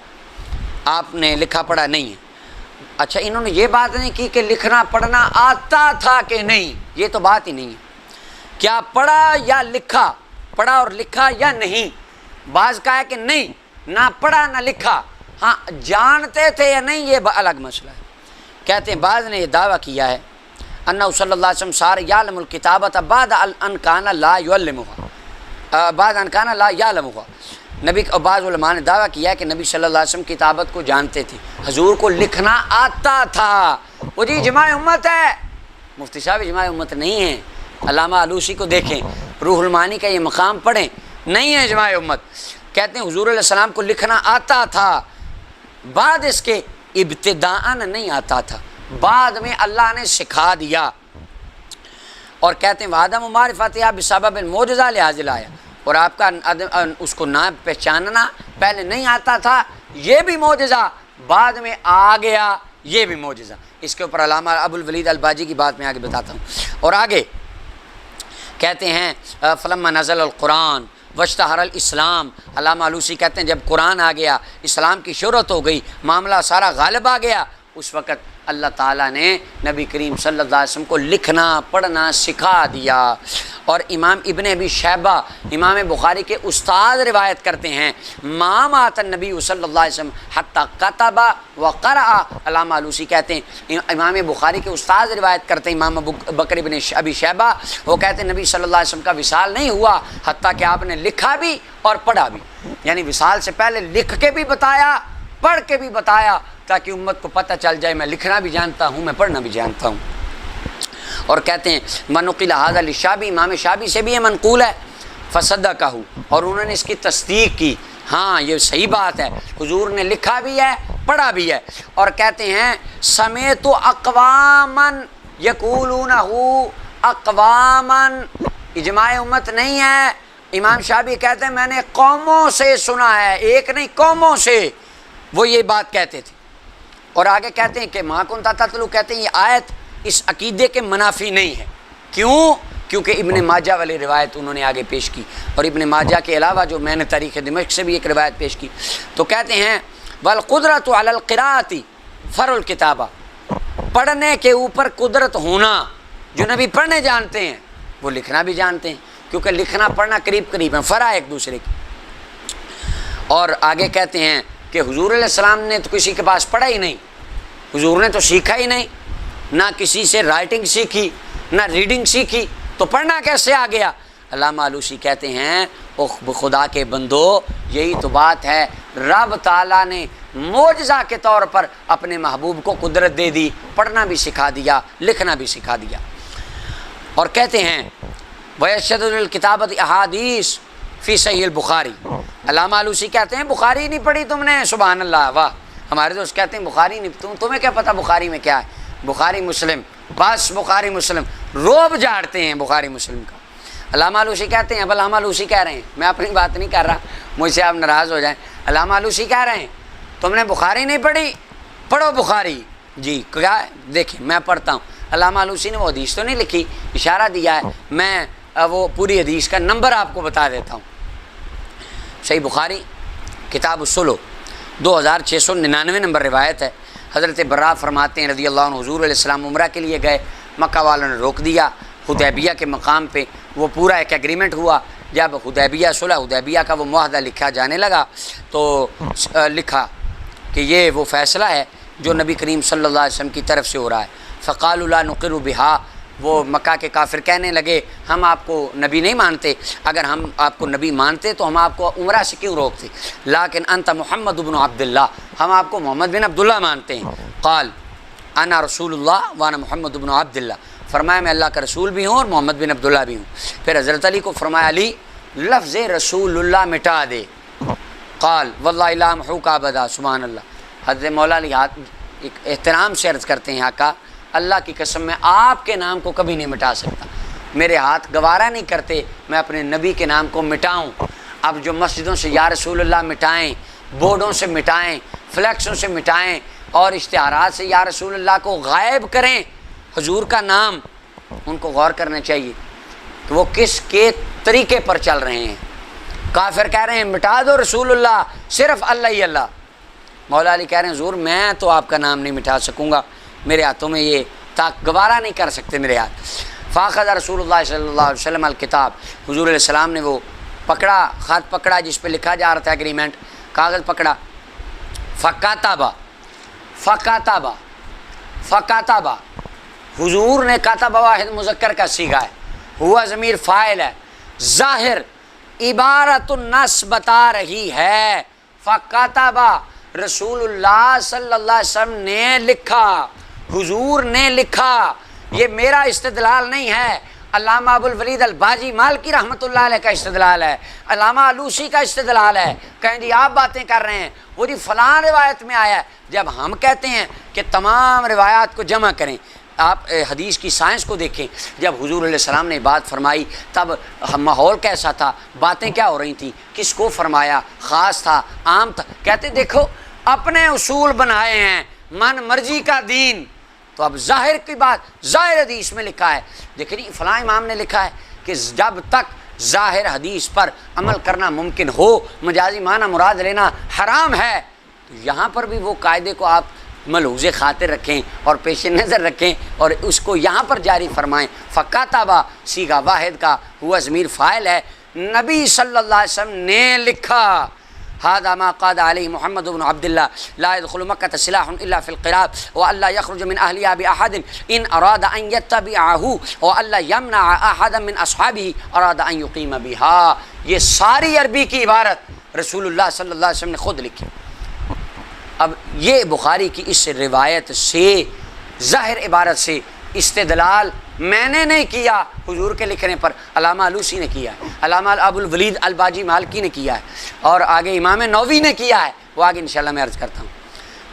آپ نے لکھا پڑھا نہیں ہے۔ اچھا انہوں نے یہ بات نہیں کی کہ لکھنا پڑھنا آتا تھا کہ نہیں، یہ تو بات ہی نہیں ہے۔ کیا پڑھا یا لکھا، پڑھا اور لکھا یا نہیں؟ بعض کہا ہے کہ نہیں، نہ پڑھا نہ لکھا، ہاں جانتے تھے یا نہیں یہ الگ مسئلہ ہے۔ کہتے ہیں بعض نے یہ دعویٰ کیا ہے انہ صلی اللہ علیہ وسلم صار یعلم الکتابۃ بعد ان کان لا یعلمها، بعد ان کان لا یعلمها۔ نبی بعض علماء نے دعویٰ کیا ہے کہ نبی صلی اللہ علیہ وسلم کتابت کو جانتے تھے، حضور کو لکھنا آتا تھا۔ وہ جی اجماع امت ہے، مفتی صاحب اجماع امت نہیں ہے۔ علامہ آلوسی کو دیکھیں، روح المعانی کا یہ مقام پڑھیں، نہیں ہے اجماع امت۔ کہتے ہیں حضور علیہ السلام کو لکھنا آتا تھا، بعد اس کے ابتداءً نہیں آتا تھا، بعد میں اللہ نے سکھا دیا۔ اور کہتے ہیں وعدم معرفت یا بسبب المعجزہ لحاظ لایا، اور آپ کا اس کو نہ پہچاننا پہلے نہیں آتا تھا، یہ بھی معجزہ، بعد میں آ گیا، یہ بھی معجزہ۔ اس کے اوپر علامہ ابو الولید الباجی کی بات میں آگے بتاتا ہوں۔ اور آگے کہتے ہیں فلما نزل القرآن واشتہر الاسلام، علامہ آلوسی کہتے ہیں جب قرآن آ گیا، اسلام کی شہرت ہو گئی، معاملہ سارا غالب آ گیا، اس وقت اللہ تعالیٰ نے نبی کریم صلی اللہ علیہ وسلم کو لکھنا پڑھنا سکھا دیا۔ اور امام ابن ابی شیبہ امام بخاری کے استاد روایت کرتے ہیں ما مات النبی صلی اللہ علیہ وسلم حتی کتب و قرأ، علامہ آلوسی کہتے ہیں امام بخاری کے استاد روایت کرتے ہیں امام بکر ابن ابی شیبہ، وہ کہتے ہیں نبی صلی اللہ علیہ وسلم کا وصال نہیں ہوا حتیٰ کہ آپ نے لکھا بھی اور پڑھا بھی، یعنی وصال سے پہلے لکھ کے بھی بتایا، پڑھ کے بھی بتایا، تاکہ امت کو پتہ چل جائے میں لکھنا بھی جانتا ہوں، میں پڑھنا بھی جانتا ہوں۔ اور کہتے ہیں منقل ھذا للشعبی، امام شعبی سے بھی یہ منقول ہے، فصدقہ، اور انہوں نے اس کی تصدیق کی ہاں یہ صحیح بات ہے، حضور نے لکھا بھی ہے پڑھا بھی ہے۔ اور کہتے ہیں سمیت اقواما یقولونہ اقواما، اجماع امت نہیں ہے۔ امام شافعی کہتے ہیں میں نے قوموں سے سنا ہے، ایک نہیں قوموں سے وہ یہ بات کہتے تھے۔ اور آگے کہتے ہیں کہ ما کنت تتلو، کہتے ہیں یہ آیت اس عقیدے کے منافی نہیں ہے۔ کیوں؟ کیونکہ ابن ماجہ والی روایت انہوں نے آگے پیش کی، اور ابن ماجہ کے علاوہ جو میں نے تاریخ دمشق سے بھی ایک روایت پیش کی، تو کہتے ہیں والقدرۃ علی القراءۃ فرع الکتابہ، پڑھنے کے اوپر قدرت ہونا، جو نبی پڑھنے جانتے ہیں وہ لکھنا بھی جانتے ہیں، کیونکہ لکھنا پڑھنا قریب قریب ہیں، فرع ایک دوسرے کی۔ اور آگے کہتے ہیں کہ حضور علیہ السلام نے تو کسی کے پاس پڑھا ہی نہیں، حضور نے تو سیکھا ہی نہیں، نہ کسی سے رائٹنگ سیکھی نہ ریڈنگ سیکھی، تو پڑھنا کیسے آ گیا؟ علامہ آلوسی کہتے ہیں او خدا کے بندو، یہی تو بات ہے، رب تعالیٰ نے معجزہ کے طور پر اپنے محبوب کو قدرت دے دی، پڑھنا بھی سکھا دیا لکھنا بھی سکھا دیا۔ اور کہتے ہیں وَيَشْهَدُ لِلْكِتَابَةِ أَحَادِيث فی صحیح البخاری، علامہ آلوسی کہتے ہیں بخاری نہیں پڑھی تم نے، سبحان اللہ، واہ، ہمارے دوست کہتے ہیں بخاری نہیں، تمہیں کیا پتہ بخاری میں کیا ہے؟ بخاری مسلم، بس بخاری مسلم، روب جھاڑتے ہیں بخاری مسلم کا۔ علامہ آلوسی کہتے ہیں، اب علامہ آلوسی کہہ رہے ہیں، میں اپنی بات نہیں کر رہا، مجھ سے آپ ناراض ہو جائیں، علامہ آلوسی کہہ رہے ہیں تم نے بخاری نہیں پڑھی، پڑھو بخاری۔ جی کیا ہے؟ دیکھیں میں پڑھتا ہوں، علامہ آلوسی نے وہ حدیث تو نہیں لکھی، اشارہ دیا ہے، میں وہ پوری حدیث کا نمبر آپ کو بتا دیتا ہوں۔ صحیح بخاری کتاب الصلح 2699 نمبر روایت ہے۔ حضرت براء فرماتے ہیں رضی اللہ عنہ، حضور علیہ السلام عمرہ کے لیے گئے، مکہ والوں نے روک دیا، حدیبیہ کے مقام پہ وہ پورا ایک ایگریمنٹ ہوا۔ جب حدیبیہ صلح حدیبیہ کا وہ معاہدہ لکھا جانے لگا تو لکھا کہ یہ وہ فیصلہ ہے جو نبی کریم صلی اللہ علیہ وسلم کی طرف سے ہو رہا ہے۔ فقالوا لا نقر بہا، وہ مکہ کے کافر کہنے لگے ہم آپ کو نبی نہیں مانتے، اگر ہم آپ کو نبی مانتے تو ہم آپ کو عمرہ سے کیوں روکتے، لیکن انت محمد بن عبداللہ، ہم آپ کو محمد بن عبداللہ مانتے ہیں۔ قال انا رسول اللہ وانا محمد بن عبداللہ، فرمایا میں اللہ کا رسول بھی ہوں اور محمد بن عبداللہ بھی ہوں۔ پھر حضرت علی کو فرمایا علی لفظ رسول اللہ مٹا دے، قال واللہ لا امحوک ابدا، سبحان اللہ۔ حضرت مولا علی ایک احترام سے عرض کرتے ہیں آقا اللہ کی قسم میں آپ کے نام کو کبھی نہیں مٹا سکتا، میرے ہاتھ گوارا نہیں کرتے میں اپنے نبی کے نام کو مٹاؤں۔ اب جو مسجدوں سے یا رسول اللہ مٹائیں، بورڈوں سے مٹائیں، فلیکسوں سے مٹائیں اور اشتہارات سے یا رسول اللہ کو غائب کریں حضور کا نام، ان کو غور کرنا چاہیے کہ وہ کس کے طریقے پر چل رہے ہیں۔ کافر کہہ رہے ہیں مٹا دو رسول اللہ، صرف اللہ ہی اللہ۔ مولا علی کہہ رہے ہیں حضور میں تو آپ کا نام نہیں مٹا سکوں گا، میرے ہاتھوں میں یہ گوارا نہیں کر سکتے میرے ہاتھ۔ فاخذ رسول اللہ صلی اللہ علیہ وسلم الکتاب، حضور علیہ السلام نے وہ پکڑا، خط پکڑا جس پہ لکھا جا رہا تھا ایگریمنٹ، کاغذ پکڑا، فکاتبہ فکاتبہ فکاتبہ، حضور نے کاتبہ واحد مذکر کا صیغہ ہے، ہوا ضمیر فاعل ہے، ظاہر عبارت النص بتا رہی ہے، فکاتبہ رسول اللہ صلی اللہ علیہ وسلم نے لکھا، حضور نے لکھا، یہ میرا استدلال نہیں ہے، علامہ ابو الولید الباجی مالکی رحمۃ اللہ علیہ کا استدلال ہے، علامہ آلوسی کا استدلال ہے۔ کہیں جی آپ باتیں کر رہے ہیں، وہ جی فلاں روایت میں آیا ہے، جب ہم کہتے ہیں کہ تمام روایات کو جمع کریں، آپ حدیث کی سائنس کو دیکھیں، جب حضور علیہ السلام نے بات فرمائی تب ماحول کیسا تھا، باتیں کیا ہو رہی تھیں، کس کو فرمایا، خاص تھا عام تھا، کہتے دیکھو اپنے اصول بنائے ہیں، من مرضی کا دین، تو اب ظاہر کی بات ظاہر حدیث میں لکھا ہے، دیکھیں فلاں امام نے لکھا ہے کہ جب تک ظاہر حدیث پر عمل کرنا ممکن ہو، مجازی معنی مراد لینا حرام ہے، تو یہاں پر بھی وہ قاعدے کو آپ ملحوظ خاطر رکھیں اور پیش نظر رکھیں اور اس کو یہاں پر جاری فرمائیں۔ فکاتبہ صیغہ واحد کا ہوا ضمیر فاعل ہے، نبی صلی اللہ علیہ وسلم نے لکھا، هذا ما قاد عليه محمد بن عبد الله لا يدخل مكة سلاح إلا في القراب وألا يخرج من أهلها بأحد إن أراد أن يتبعه وألا يمنع أحدا من أصحابه أراد أن يقيم بها۔ یہ ساری عربی کی عبارت رسول اللہ صلی اللہ علیہ وسلم نے خود لکھی۔ اب یہ بخاری کی اس روایت سے ظاہر عبارت سے استدلال میں نے نہیں کیا حضور کے لکھنے پر، علامہ آلوسی نے کیا ہے، علامہ ابو الولید الباجی مالکی نے کیا ہے، اور آگے امام نووی نے کیا ہے، وہ آگے انشاءاللہ میں عرض کرتا ہوں۔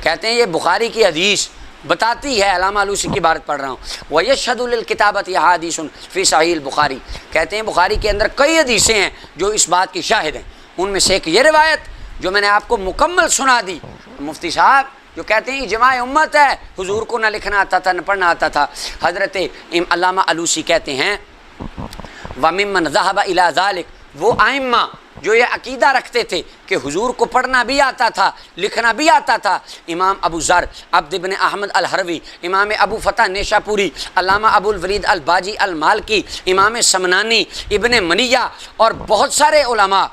کہتے ہیں یہ بخاری کی حدیث بتاتی ہے، علامہ آلوسی کی عبارت پڑھ رہا ہوں، وَيَشْهَدُ لِلْكِتَابَةِ أَحَادِيثٌ فِي صحیح البخاری، کہتے ہیں بخاری کے اندر کئی حدیثیں ہیں جو اس بات کی شاہد ہیں۔ ان میں سے ایک یہ روایت جو میں نے آپ کو مکمل سنا دی، مفتی صاحب جو کہتے ہیں اجماع امت ہے، حضور کو نہ لکھنا آتا تھا نہ پڑھنا آتا تھا۔ حضرت علامہ آلوسی کہتے ہیں وَمِمَّنْ ذَهَبَ إِلَى ذَلِكَ، وہ ائمہ جو یہ عقیدہ رکھتے تھے کہ حضور کو پڑھنا بھی آتا تھا لکھنا بھی آتا تھا، امام ابو ذر عبد بن احمد الحروی، امام ابو فتح نیشاپوری، علامہ ابو الولید الباجی المالکی، امام سمنانی، ابن منیہ اور بہت سارے علماء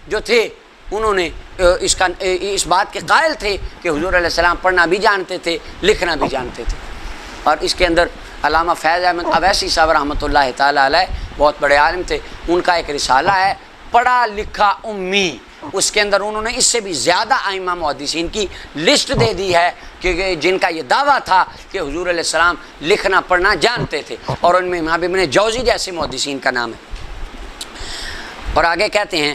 جو تھے انہوں نے اس بات کے قائل تھے کہ حضور علیہ السلام پڑھنا بھی جانتے تھے لکھنا بھی جانتے تھے۔ اور اس کے اندر علامہ فیض احمد اویسی صاحب رحمۃ اللہ تعالیٰ علیہ بہت بڑے عالم تھے، ان کا ایک رسالہ ہے پڑھا لکھا امی، اس کے اندر انہوں نے اس سے بھی زیادہ ائمہ محدثین کی لسٹ دے دی ہے کہ جن کا یہ دعویٰ تھا کہ حضور علیہ السلام لکھنا پڑھنا جانتے تھے، اور ان میں امام ابن جوزی جیسے محدثین کا نام ہے۔ اور آگے کہتے ہیں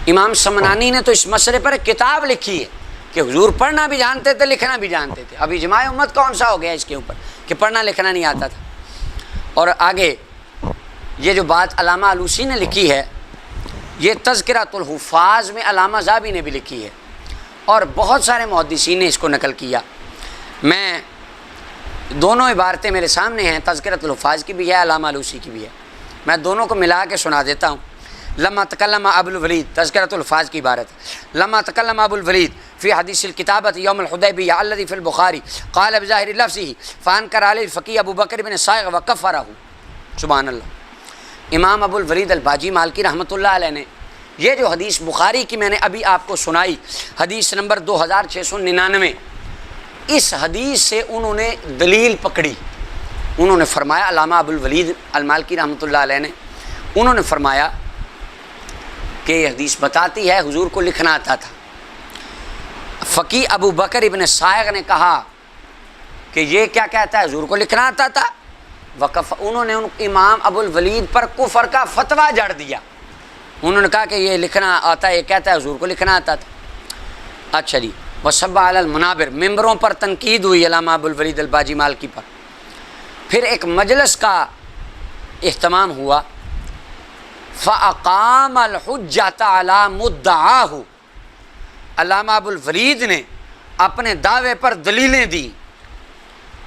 امام سمنانی نے تو اس مسئلے پر ایک کتاب لکھی ہے کہ حضور پڑھنا بھی جانتے تھے لکھنا بھی جانتے تھے۔ اب اجماع امت کون سا ہو گیا اس کے اوپر کہ پڑھنا لکھنا نہیں آتا تھا۔ اور آگے یہ جو بات علامہ آلوسی نے لکھی ہے یہ تذکرۃ الحفاظ میں علامہ ذابی نے بھی لکھی ہے، اور بہت سارے محدثین نے اس کو نقل کیا۔ میں دونوں عبارتیں میرے سامنے ہیں، تذکرۃ الحفاظ کی بھی ہے علامہ آلوسی کی بھی ہے، میں دونوں کو ملا کے سنا دیتا ہوں۔ لما تکلم ابو الولید، تذکرۃ الحفاظ کی عبارت، لما تکلم ابو الولید فی حدیث الکتابۃ یوم الحدیبیہ الذی فی البخاری قال بظاہر لفظہ فانکر علیہ الفقیہ ابو بکر بن صائغ وکفرہ، سبحان اللہ۔ امام ابو الولید الباجی مالکی رحمۃ اللہ علیہ نے یہ جو حدیث بخاری کی میں نے ابھی آپ کو سنائی، حدیث نمبر 2699، اس حدیث سے انہوں نے دلیل پکڑی۔ انہوں نے فرمایا، علامہ ابو الولید المالکی رحمۃ اللہ علیہ نے انہوں نے فرمایا کہ یہ حدیث بتاتی ہے حضور کو لکھنا آتا تھا۔ فقی ابو بکر ابن صائغ نے کہا کہ یہ کیا کہتا ہے حضور کو لکھنا آتا تھا، انہوں نے امام ابو الولید پر کفر کا فتویٰ جڑ دیا۔ انہوں نے کہا کہ یہ لکھنا آتا ہے، یہ کہتا ہے حضور کو لکھنا آتا تھا۔ اچھا جی، وصب علی المنابر، ممبروں پر تنقید ہوئی علامہ ابو الولید الباجی مالکی پر۔ پھر ایک مجلس کا اہتمام ہوا، فَأَقَامَ الْحُجَّةَ عَلَى مُدَّعَاهُ، علامہ ابو الولید نے اپنے دعوے پر دلیلیں دی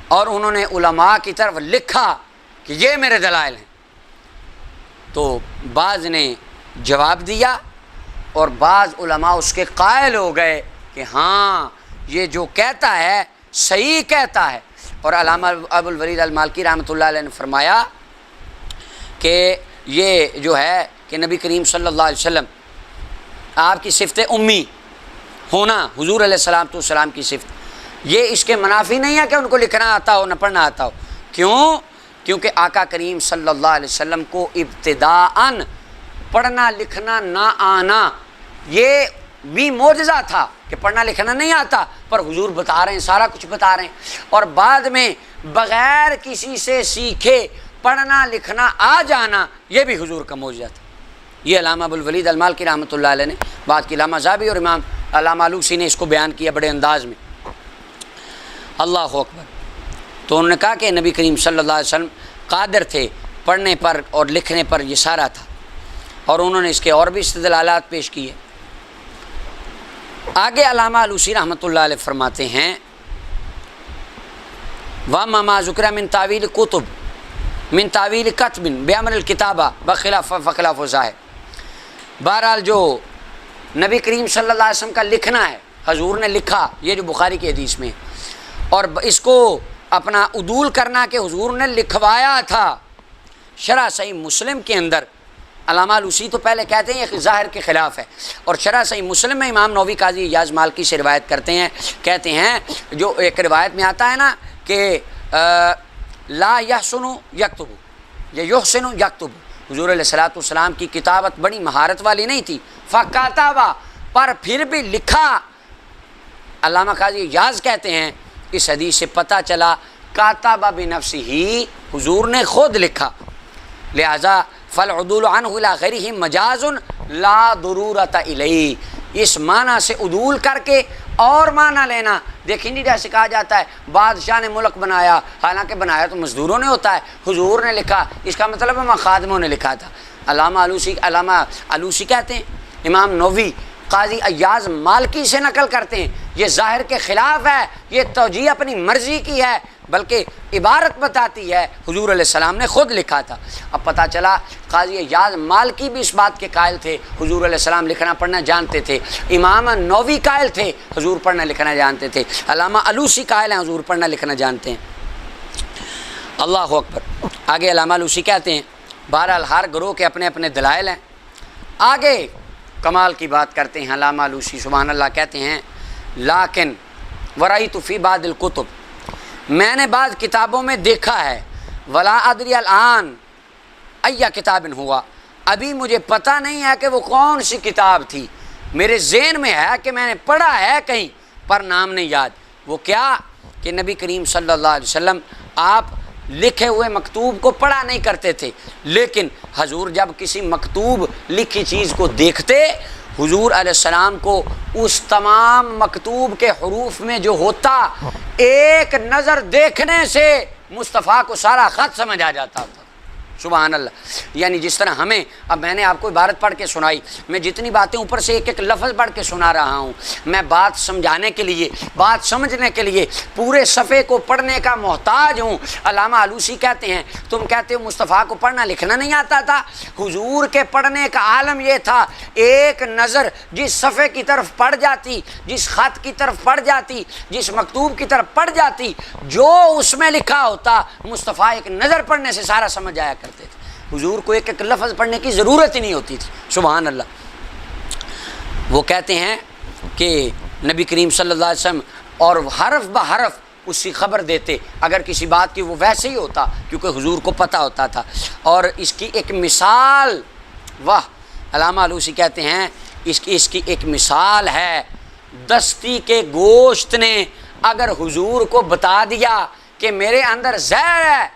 اور انہوں نے علماء کی طرف لکھا کہ یہ میرے دلائل ہیں۔ تو بعض نے جواب دیا اور بعض علماء اس کے قائل ہو گئے کہ ہاں یہ جو کہتا ہے صحیح کہتا ہے۔ اور علامہ ابو الولید المالکی رحمۃ اللہ علیہ نے فرمایا کہ یہ جو ہے کہ نبی کریم صلی اللہ علیہ وسلم آپ کی صفت امی ہونا، حضور علیہ السلام کی صفت، یہ اس کے منافی نہیں ہے کہ ان کو لکھنا آتا ہو نہ پڑھنا آتا ہو۔ کیوں؟ کیونکہ آقا کریم صلی اللہ علیہ وسلم کو ابتداءً پڑھنا لکھنا نہ آنا یہ بھی معجزہ تھا کہ پڑھنا لکھنا نہیں آتا، پر حضور بتا رہے ہیں، سارا کچھ بتا رہے ہیں۔ اور بعد میں بغیر کسی سے سیکھے پڑھنا لکھنا آ جانا یہ بھی حضور کا معجزہ تھا۔ یہ علامہ ابو الولید المالکی رحمۃ اللہ علیہ نے بات کی، علامہ ذابی اور امام علامہ آلوسی نے اس کو بیان کیا بڑے انداز میں۔ اللہ اکبر۔ تو انہوں نے کہا کہ نبی کریم صلی اللہ علیہ وسلم قادر تھے پڑھنے پر اور لکھنے پر، یہ سارا تھا، اور انہوں نے اس کے اور بھی استدلالات پیش کیے۔ آگے علامہ آلوسی رحمۃ اللہ علیہ فرماتے ہیں وَمَا مَا ذُكِرَ مِن تَأْوِيلِ كُتُبٍ من تعویل کتب بعمل الکتابہ بخلاف ظاہر۔ بہرحال جو نبی کریم صلی اللہ علیہ وسلم کا لکھنا ہے، حضور نے لکھا، یہ جو بخاری کی حدیث میں، اور اس کو اپنا عدول کرنا کہ حضور نے لکھوایا تھا۔ شرح صحیح مسلم کے اندر علامہ آلوسی تو پہلے کہتے ہیں یہ ظاہر کے خلاف ہے، اور شرح صحیح مسلم میں امام نووی قاضی ایاز مالکی سے روایت کرتے ہیں، کہتے ہیں جو ایک روایت میں آتا ہے نا کہ لا یحسن یکتب یا یحسن یکتب، حضور علیہ السلام کی کتابت بڑی مہارت والی نہیں تھی، فکاتبہ، پر پھر بھی لکھا۔ علامہ قاضی ایاز کہتے ہیں اس حدیث سے پتہ چلا کاتب بنفسہ، حضور نے خود لکھا، لہذا فالعدول عنہ الی غیرہ مجاز لا ضرورت الیہ، اس معنی سے عدول کر کے اور معنی لینا، دیکھیں جی جیسے کہا جاتا ہے بادشاہ نے ملک بنایا، حالانکہ بنایا تو مزدوروں نے ہوتا ہے، حضور نے لکھا، اس کا مطلب ہے خادموں نے لکھا تھا۔ علامہ علوسی کہتے ہیں، امام نووی قاضی ایاز مالکی سے نقل کرتے ہیں، یہ ظاہر کے خلاف ہے، یہ توجیہ اپنی مرضی کی ہے، بلکہ عبارت بتاتی ہے حضور علیہ السلام نے خود لکھا تھا۔ اب پتہ چلا قاضی ایاز مالکی بھی اس بات کے قائل تھے، حضور علیہ السلام لکھنا پڑھنا جانتے تھے، امام نووی قائل تھے، حضور پڑھنا لکھنا جانتے تھے، علامہ علوسی قائل ہیں حضور پڑھنا لکھنا جانتے ہیں۔ اللہ اکبر۔ آگے علامہ علوسی کہتے ہیں، بہرحال ہر گروہ کے اپنے اپنے دلائل ہیں۔ آگے کمال کی بات کرتے ہیں علامہ علوسی سبحان اللہ، کہتے ہیں لیکن ورأیت فی بعض الکتب، میں نے بعض کتابوں میں دیکھا ہے، ولا ادری الآن ای کتاب ہوا، ابھی مجھے پتہ نہیں ہے کہ وہ کون سی کتاب تھی، میرے ذہن میں ہے کہ میں نے پڑھا ہے کہیں پر نام نہیں یاد۔ وہ کیا کہ نبی کریم صلی اللہ علیہ وسلم آپ لکھے ہوئے مکتوب کو پڑھا نہیں کرتے تھے، لیکن حضور جب کسی مکتوب لکھی چیز کو دیکھتے، حضور علیہ السلام کو اس تمام مکتوب کے حروف میں جو ہوتا ایک نظر دیکھنے سے مصطفیٰ کو سارا خط سمجھ آ جاتا تھا۔ سبحان اللہ۔ یعنی جس طرح ہمیں، اب میں نے آپ کو عبارت پڑھ کے سنائی، میں جتنی باتیں اوپر سے ایک ایک لفظ پڑھ کے سنا رہا ہوں، میں بات سمجھانے کے لیے، بات سمجھنے کے لیے پورے صفحے کو پڑھنے کا محتاج ہوں۔ علامہ علوسی کہتے ہیں، تم کہتے ہو مصطفیٰ کو پڑھنا لکھنا نہیں آتا تھا، حضور کے پڑھنے کا عالم یہ تھا، ایک نظر جس صفحے کی طرف پڑ جاتی، جس خط کی طرف پڑ جاتی، جس مکتوب کی طرف پڑ جاتی، جو اس میں لکھا ہوتا مصطفیٰ ایک نظر پڑھنے سے سارا سمجھ آیا کرتے تھے۔ حضور کو ایک ایک لفظ پڑھنے کی ضرورت ہی نہیں ہوتی تھی۔ سبحان اللہ۔ وہ کہتے ہیں کہ نبی کریم صلی اللہ علیہ وسلم اور حرف بحرف اس کی خبر دیتے، اگر کسی بات کی وہ ویسے ہی ہوتا، کیونکہ حضور کو پتہ ہوتا تھا۔ اور اس کی ایک مثال، واہ، علامہ علوسی کہتے ہیں اس کی ایک مثال ہے، دستی کے گوشت نے اگر حضور کو بتا دیا کہ میرے اندر زہر ہے،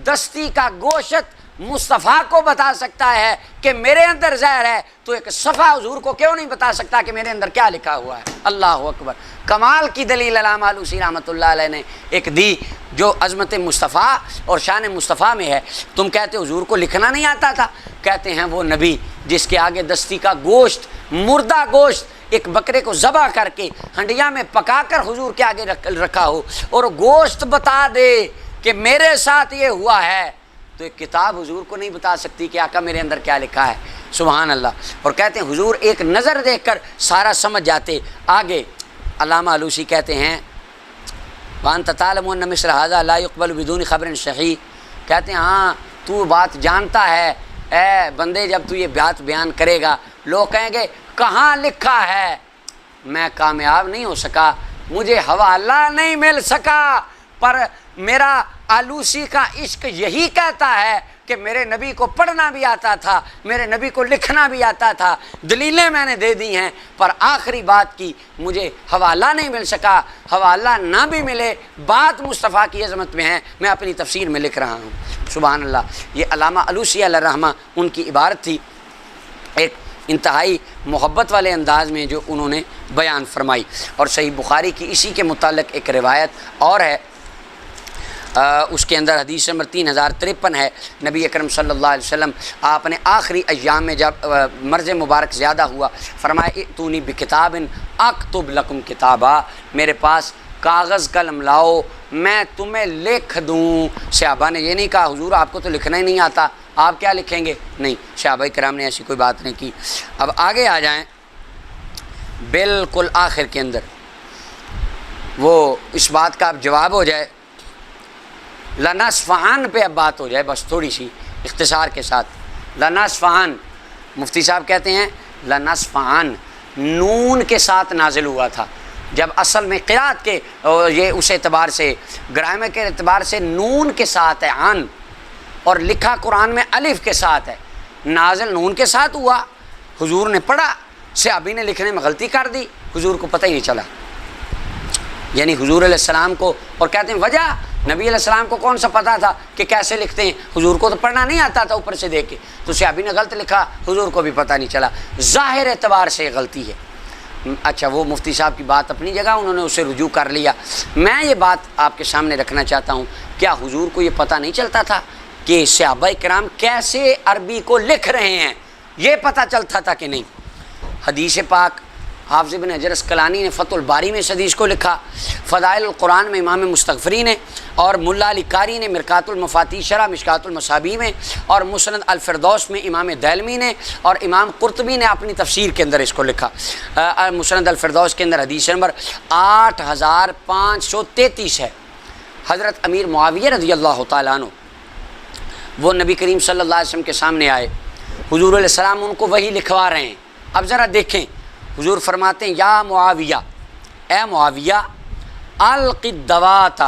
دستی کا گوشت مصطفیٰ کو بتا سکتا ہے کہ میرے اندر زہر ہے، تو ایک صفحہ حضور کو کیوں نہیں بتا سکتا کہ میرے اندر کیا لکھا ہوا ہے؟ اللہ اکبر۔ کمال کی دلیل علامہ علوسی رحمۃ اللہ علیہ نے ایک دی، جو عظمت مصطفیٰ اور شان مصطفیٰ میں ہے۔ تم کہتے حضور کو لکھنا نہیں آتا تھا، کہتے ہیں وہ نبی جس کے آگے دستی کا گوشت، مردہ گوشت، ایک بکرے کو ذبح کر کے ہنڈیا میں پکا کر حضور کے آگے رکھا ہو اور گوشت بتا دے کہ میرے ساتھ یہ ہوا ہے، تو ایک کتاب حضور کو نہیں بتا سکتی کہ آقا میرے اندر کیا لکھا ہے۔ سبحان اللہ۔ اور کہتے ہیں حضور ایک نظر دیکھ کر سارا سمجھ جاتے۔ آگے علامہ علوسی کہتے ہیں وَأَنْتَ تَعْلَمُ أَنَّ مِثْلَ هَذَا لَا يُقْبَلُ بِدُونِ خَبْرٍ صَحِيحٍ، کہتے ہیں ہاں تو بات جانتا ہے، اے بندے جب تو یہ بات بیان کرے گا لوگ کہیں گے کہاں لکھا ہے؟ میں کامیاب نہیں ہو سکا، مجھے حوالہ نہیں مل سکا، پر میرا علوسی کا عشق یہی کہتا ہے کہ میرے نبی کو پڑھنا بھی آتا تھا، میرے نبی کو لکھنا بھی آتا تھا، دلیلیں میں نے دے دی ہیں، پر آخری بات کی مجھے حوالہ نہیں مل سکا۔ حوالہ نہ بھی ملے، بات مصطفیٰ کی عظمت میں ہے، میں اپنی تفسیر میں لکھ رہا ہوں۔ سبحان اللہ۔ یہ علامہ علوسی علیہ الرحمہ ان کی عبارت تھی، ایک انتہائی محبت والے انداز میں جو انہوں نے بیان فرمائی۔ اور صحیح بخاری کی اسی کے متعلق ایک روایت اور ہے، اس کے اندر حدیث نمبر 3053 ہے، نبی اکرم صلی اللہ علیہ وسلم آپ نے آخری ایام میں جب مرض مبارک زیادہ ہوا، فرمایا ائتونی بکتاب اکتب لکم کتابا، میرے پاس کاغذ قلم لاؤ میں تمہیں لکھ دوں۔ صحابہ نے یہ نہیں کہا حضور آپ کو تو لکھنا ہی نہیں آتا، آپ کیا لکھیں گے؟ نہیں، صحابہ کرام نے ایسی کوئی بات نہیں کی۔ اب آگے آ جائیں، بالکل آخر کے اندر وہ اس بات کا اب جواب ہو جائے، لنصفعان پہ اب بات ہو جائے، بس تھوڑی سی اختصار کے ساتھ۔ لنصفعان، مفتی صاحب کہتے ہیں لنصفعان نون کے ساتھ نازل ہوا تھا، جب اصل میں قرات کے یہ اس اعتبار سے گرامر کے اعتبار سے نون کے ساتھ ہے عن، اور لکھا قرآن میں الف کے ساتھ ہے، نازل نون کے ساتھ ہوا، حضور نے پڑھا، صحابی نے لکھنے میں غلطی کر دی، حضور کو پتہ ہی نہیں چلا، یعنی حضور علیہ السلام کو۔ اور کہتے ہیں وجہ نبی علیہ السلام کو کون سا پتا تھا کہ کیسے لکھتے ہیں؟ حضور کو تو پڑھنا نہیں آتا تھا اوپر سے دیکھ کے، تو صحابی نے غلط لکھا، حضور کو بھی پتہ نہیں چلا، ظاہر اعتبار سے غلطی ہے۔ اچھا، وہ مفتی صاحب کی بات اپنی جگہ، انہوں نے اسے رجوع کر لیا۔ میں یہ بات آپ کے سامنے رکھنا چاہتا ہوں، کیا حضور کو یہ پتہ نہیں چلتا تھا کہ صحابہ کرام کیسے عربی کو لکھ رہے ہیں؟ یہ پتہ چلتا تھا کہ نہیں؟ حدیث پاک حافظ ابن حجر اسقلانی نے فتح الباری میں اس حدیث کو لکھا، فضائل القرآن میں امام مستغفری نے، اور ملا علی قاری نے مرکات المفاتیح شرح مشکات المصابیح میں، اور مسند الفردوس میں امام دہلمی نے، اور امام قرطبی نے اپنی تفسیر کے اندر اس کو لکھا۔ مسند الفردوس کے اندر حدیث نمبر 8533 ہے۔ حضرت امیر معاویہ رضی اللہ تعالیٰ عنہ وہ نبی کریم صلی اللہ علیہ وسلم کے سامنے آئے، حضور علیہ السلام ان کو وہی لکھوا رہے ہیں۔ اب ذرا دیکھیں، حضور فرماتے ہیں یا معاویہ، اے معاویہ، الق الدوات،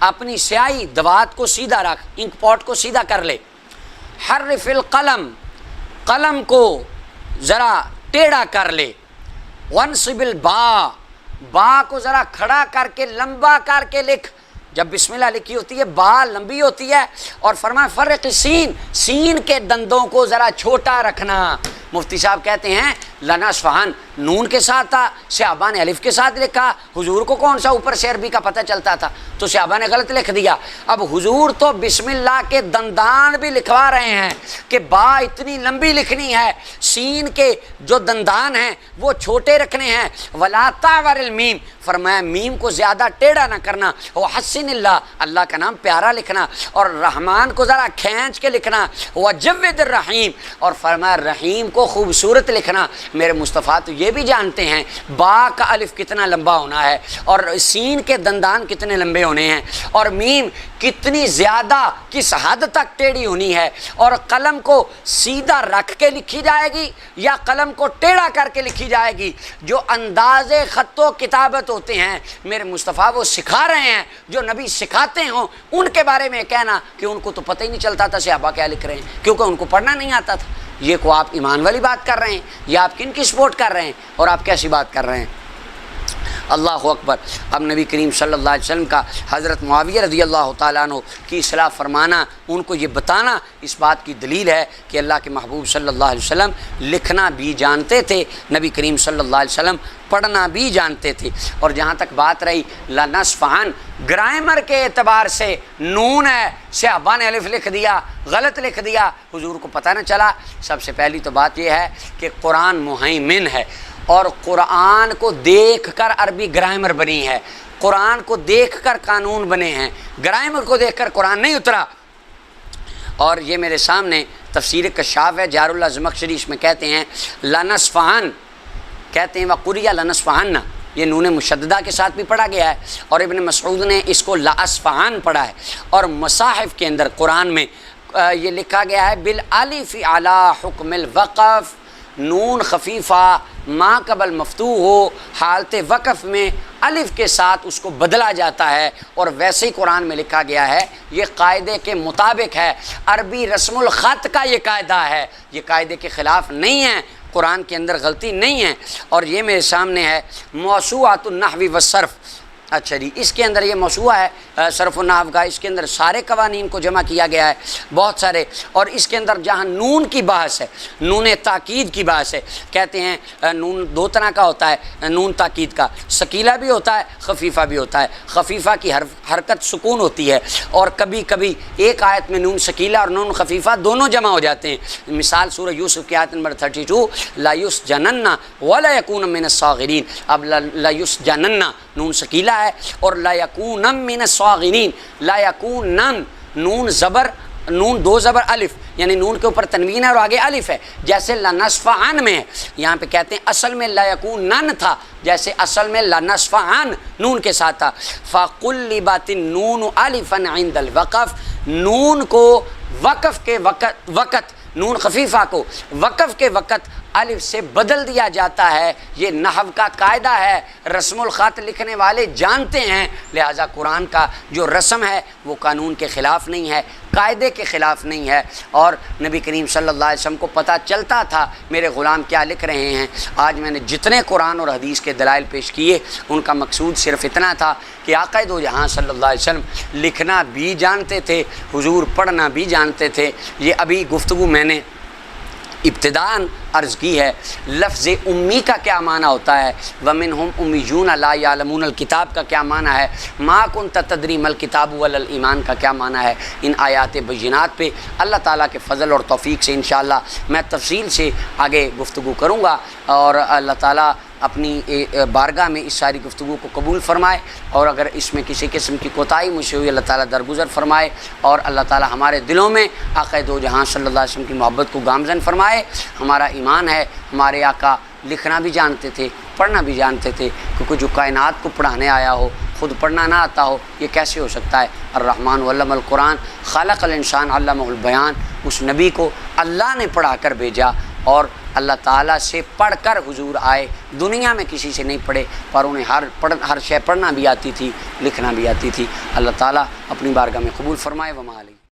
اپنی سیاہی دوات کو سیدھا رکھ، انک پاٹ کو سیدھا کر لے، حرف القلم، قلم کو ذرا ٹیڑھا کر لے، وانصب الباء، با کو ذرا کھڑا کر کے لمبا کر کے لکھ، جب بسم اللہ لکھی ہوتی ہے با لمبی ہوتی ہے، اور فرمایا فرق سین، سین کے دندوں کو ذرا چھوٹا رکھنا۔ مفتی صاحب کہتے ہیں لنا اصفہان نون کے ساتھ تھا، صحابہ نے الف کے ساتھ لکھا، حضور کو کون سا اوپر سے عربی کا پتہ چلتا تھا؟ تو صحابہ نے غلط لکھ دیا۔ اب حضور تو بسم اللہ کے دندان بھی لکھوا رہے ہیں کہ با اتنی لمبی لکھنی ہے، سین کے جو دندان ہیں وہ چھوٹے رکھنے ہیں، ولا تعور المیم، فرمایا میم کو زیادہ ٹیڑھا نہ کرنا، وحسن اللہ، اللہ کا نام پیارا لکھنا، اور رحمان کو ذرا کھینچ کے لکھنا، وجود الرحیم، اور فرمایا رحیم کو خوبصورت لکھنا۔ میرے مصطفیٰ تو یہ بھی جانتے ہیں با کا الف کتنا لمبا ہونا ہے، اور سین کے دندان کتنے لمبے ہونے ہیں، اور میم کتنی زیادہ کس حد تک ٹیڑھی ہونی ہے، اور قلم کو سیدھا رکھ کے لکھی جائے گی یا قلم کو ٹیڑھا کر کے لکھی جائے گی۔ جو انداز خط و کتابت ہوتے ہیں میرے مصطفیٰ وہ سکھا رہے ہیں، جو نبی سکھاتے ہوں ان کے بارے میں کہنا کہ ان کو تو پتہ ہی نہیں چلتا تھا صحابہ کیا لکھ رہے ہیں، کیونکہ ان کو پڑھنا نہیں آتا تھا۔ یہ کو آپ ایمان والی بات کر رہے ہیں، یا آپ کن کی سپورٹ کر رہے ہیں، اور آپ کیسی بات کر رہے ہیں؟ اللہ اکبر۔ اب نبی کریم صلی اللہ علیہ وسلم کا حضرت معاویہ رضی اللہ تعالیٰ عنہ کی اصلاح فرمانا، ان کو یہ بتانا، اس بات کی دلیل ہے کہ اللہ کے محبوب صلی اللہ علیہ وسلم لکھنا بھی جانتے تھے، نبی کریم صلی اللہ علیہ وسلم پڑھنا بھی جانتے تھے۔ اور جہاں تک بات رہی لنصفعن، گرامر کے اعتبار سے نون ہے، صحابہ نے الف لکھ دیا، غلط لکھ دیا، حضور کو پتہ نہ چلا۔ سب سے پہلی تو بات یہ ہے کہ قرآن مہیمن ہے، اور قرآن کو دیکھ کر عربی گرامر بنی ہے، قرآن کو دیکھ کر قانون بنے ہیں، گرامر کو دیکھ کر قرآن نہیں اترا۔ اور یہ میرے سامنے تفسیر کشاف ہے، جار اللہ زمخشری، اس میں کہتے ہیں لنصفعن، کہتے ہیں وقریہ لنصفعن، یہ نون مشددہ کے ساتھ بھی پڑھا گیا ہے، اور ابن مسعود نے اس کو لاصفعان پڑھا ہے، اور مصاحف کے اندر قرآن میں یہ لکھا گیا ہے بالالف علی حکم الوقف، نون خفیفہ ما قبل مفتوح ہو، حالت وقف میں الف کے ساتھ اس کو بدلا جاتا ہے، اور ویسے ہی قرآن میں لکھا گیا ہے، یہ قاعدے کے مطابق ہے، عربی رسم الخط کا یہ قاعدہ ہے، یہ قاعدے کے خلاف نہیں ہے، قرآن کے اندر غلطی نہیں ہے۔ اور یہ میرے سامنے ہے موسوعۃ النحو والصرف، اچھا جی، اس کے اندر یہ موسوعہ ہے صرف و نحو کا، اس کے اندر سارے قوانین کو جمع کیا گیا ہے، بہت سارے، اور اس کے اندر جہاں نون کی بحث ہے، نون تاکید کی بحث ہے، کہتے ہیں نون دو طرح کا ہوتا ہے، نون تاکید کا ثقیلہ بھی ہوتا ہے، خفیفہ بھی ہوتا ہے۔ خفیفہ کی حرکت سکون ہوتی ہے، اور کبھی کبھی ایک آیت میں نون ثقیلہ اور نون خفیفہ دونوں جمع ہو جاتے ہیں۔ مثال سورہ یوسف کی آیت نمبر 32، لا یسجنن ولا یکون من الصاغرین، اب لا یسجنن نون ثقیلہ ہے، اور لا یکونن من الصاغرین، لا یکونن نون زبر، نون دو زبر الف، یعنی نون کے اوپر تنوین ہے اور آگے الف ہے، جیسے لنصفعن میں ہے، یہاں پہ کہتے ہیں اصل میں لا یکونن تھا، جیسے اصل میں لنصفعن نون کے ساتھ تھا۔ فقلبت النون الفا عند الوقف، نون کو وقف کے وقت نون خفیفہ کو وقف کے وقت الف سے بدل دیا جاتا ہے، یہ نحو کا قاعدہ ہے، رسم الخط لکھنے والے جانتے ہیں، لہٰذا قرآن کا جو رسم ہے وہ قانون کے خلاف نہیں ہے، قاعدے کے خلاف نہیں ہے، اور نبی کریم صلی اللہ علیہ وسلم کو پتہ چلتا تھا میرے غلام کیا لکھ رہے ہیں۔ آج میں نے جتنے قرآن اور حدیث کے دلائل پیش کیے ان کا مقصود صرف اتنا تھا کہ آقا دو جہاں صلی اللہ علیہ وسلم لکھنا بھی جانتے تھے، حضور پڑھنا بھی جانتے تھے۔ یہ ابھی گفتگو میں نے ابتداءً عرض کی ہے، لفظ امی کا کیا معنی ہوتا ہے، وَمِنْهُمْ أُمِّيُّونَ لَا يَعْلَمُونَ الْكِتَاب کا کیا معنی ہے، مَا كُنْتَ تَدْرِي مَا الْكِتَابُ وَلَا الْإِيمَانُ کا کیا معنی ہے، ان آیات بینات پہ اللہ تعالیٰ کے فضل اور توفیق سے انشاءاللہ میں تفصیل سے آگے گفتگو کروں گا، اور اللہ تعالیٰ اپنی بارگاہ میں اس ساری گفتگو کو قبول فرمائے، اور اگر اس میں کسی قسم کی کوتاہی مجھ سے ہوئی اللہ تعالیٰ درگزر فرمائے، اور اللہ تعالیٰ ہمارے دلوں میں آقا دو جہاں صلی اللہ علیہ وسلم کی محبت کو گامزن فرمائے۔ ہمارا ایمان ہے ہمارے آقا لکھنا بھی جانتے تھے، پڑھنا بھی جانتے تھے، کیونکہ جو کائنات کو پڑھانے آیا ہو خود پڑھنا نہ آتا ہو یہ کیسے ہو سکتا ہے؟ الرحمن علم القرآن خلق الانسان علمہ البیان، اس نبی کو اللہ نے پڑھا کر بھیجا، اور اللہ تعالیٰ سے پڑھ کر حضور آئے، دنیا میں کسی سے نہیں پڑھے، پر انہیں ہر شے پڑھنا بھی آتی تھی، لکھنا بھی آتی تھی۔ اللہ تعالیٰ اپنی بارگاہ میں قبول فرمائے۔ وما علیہ۔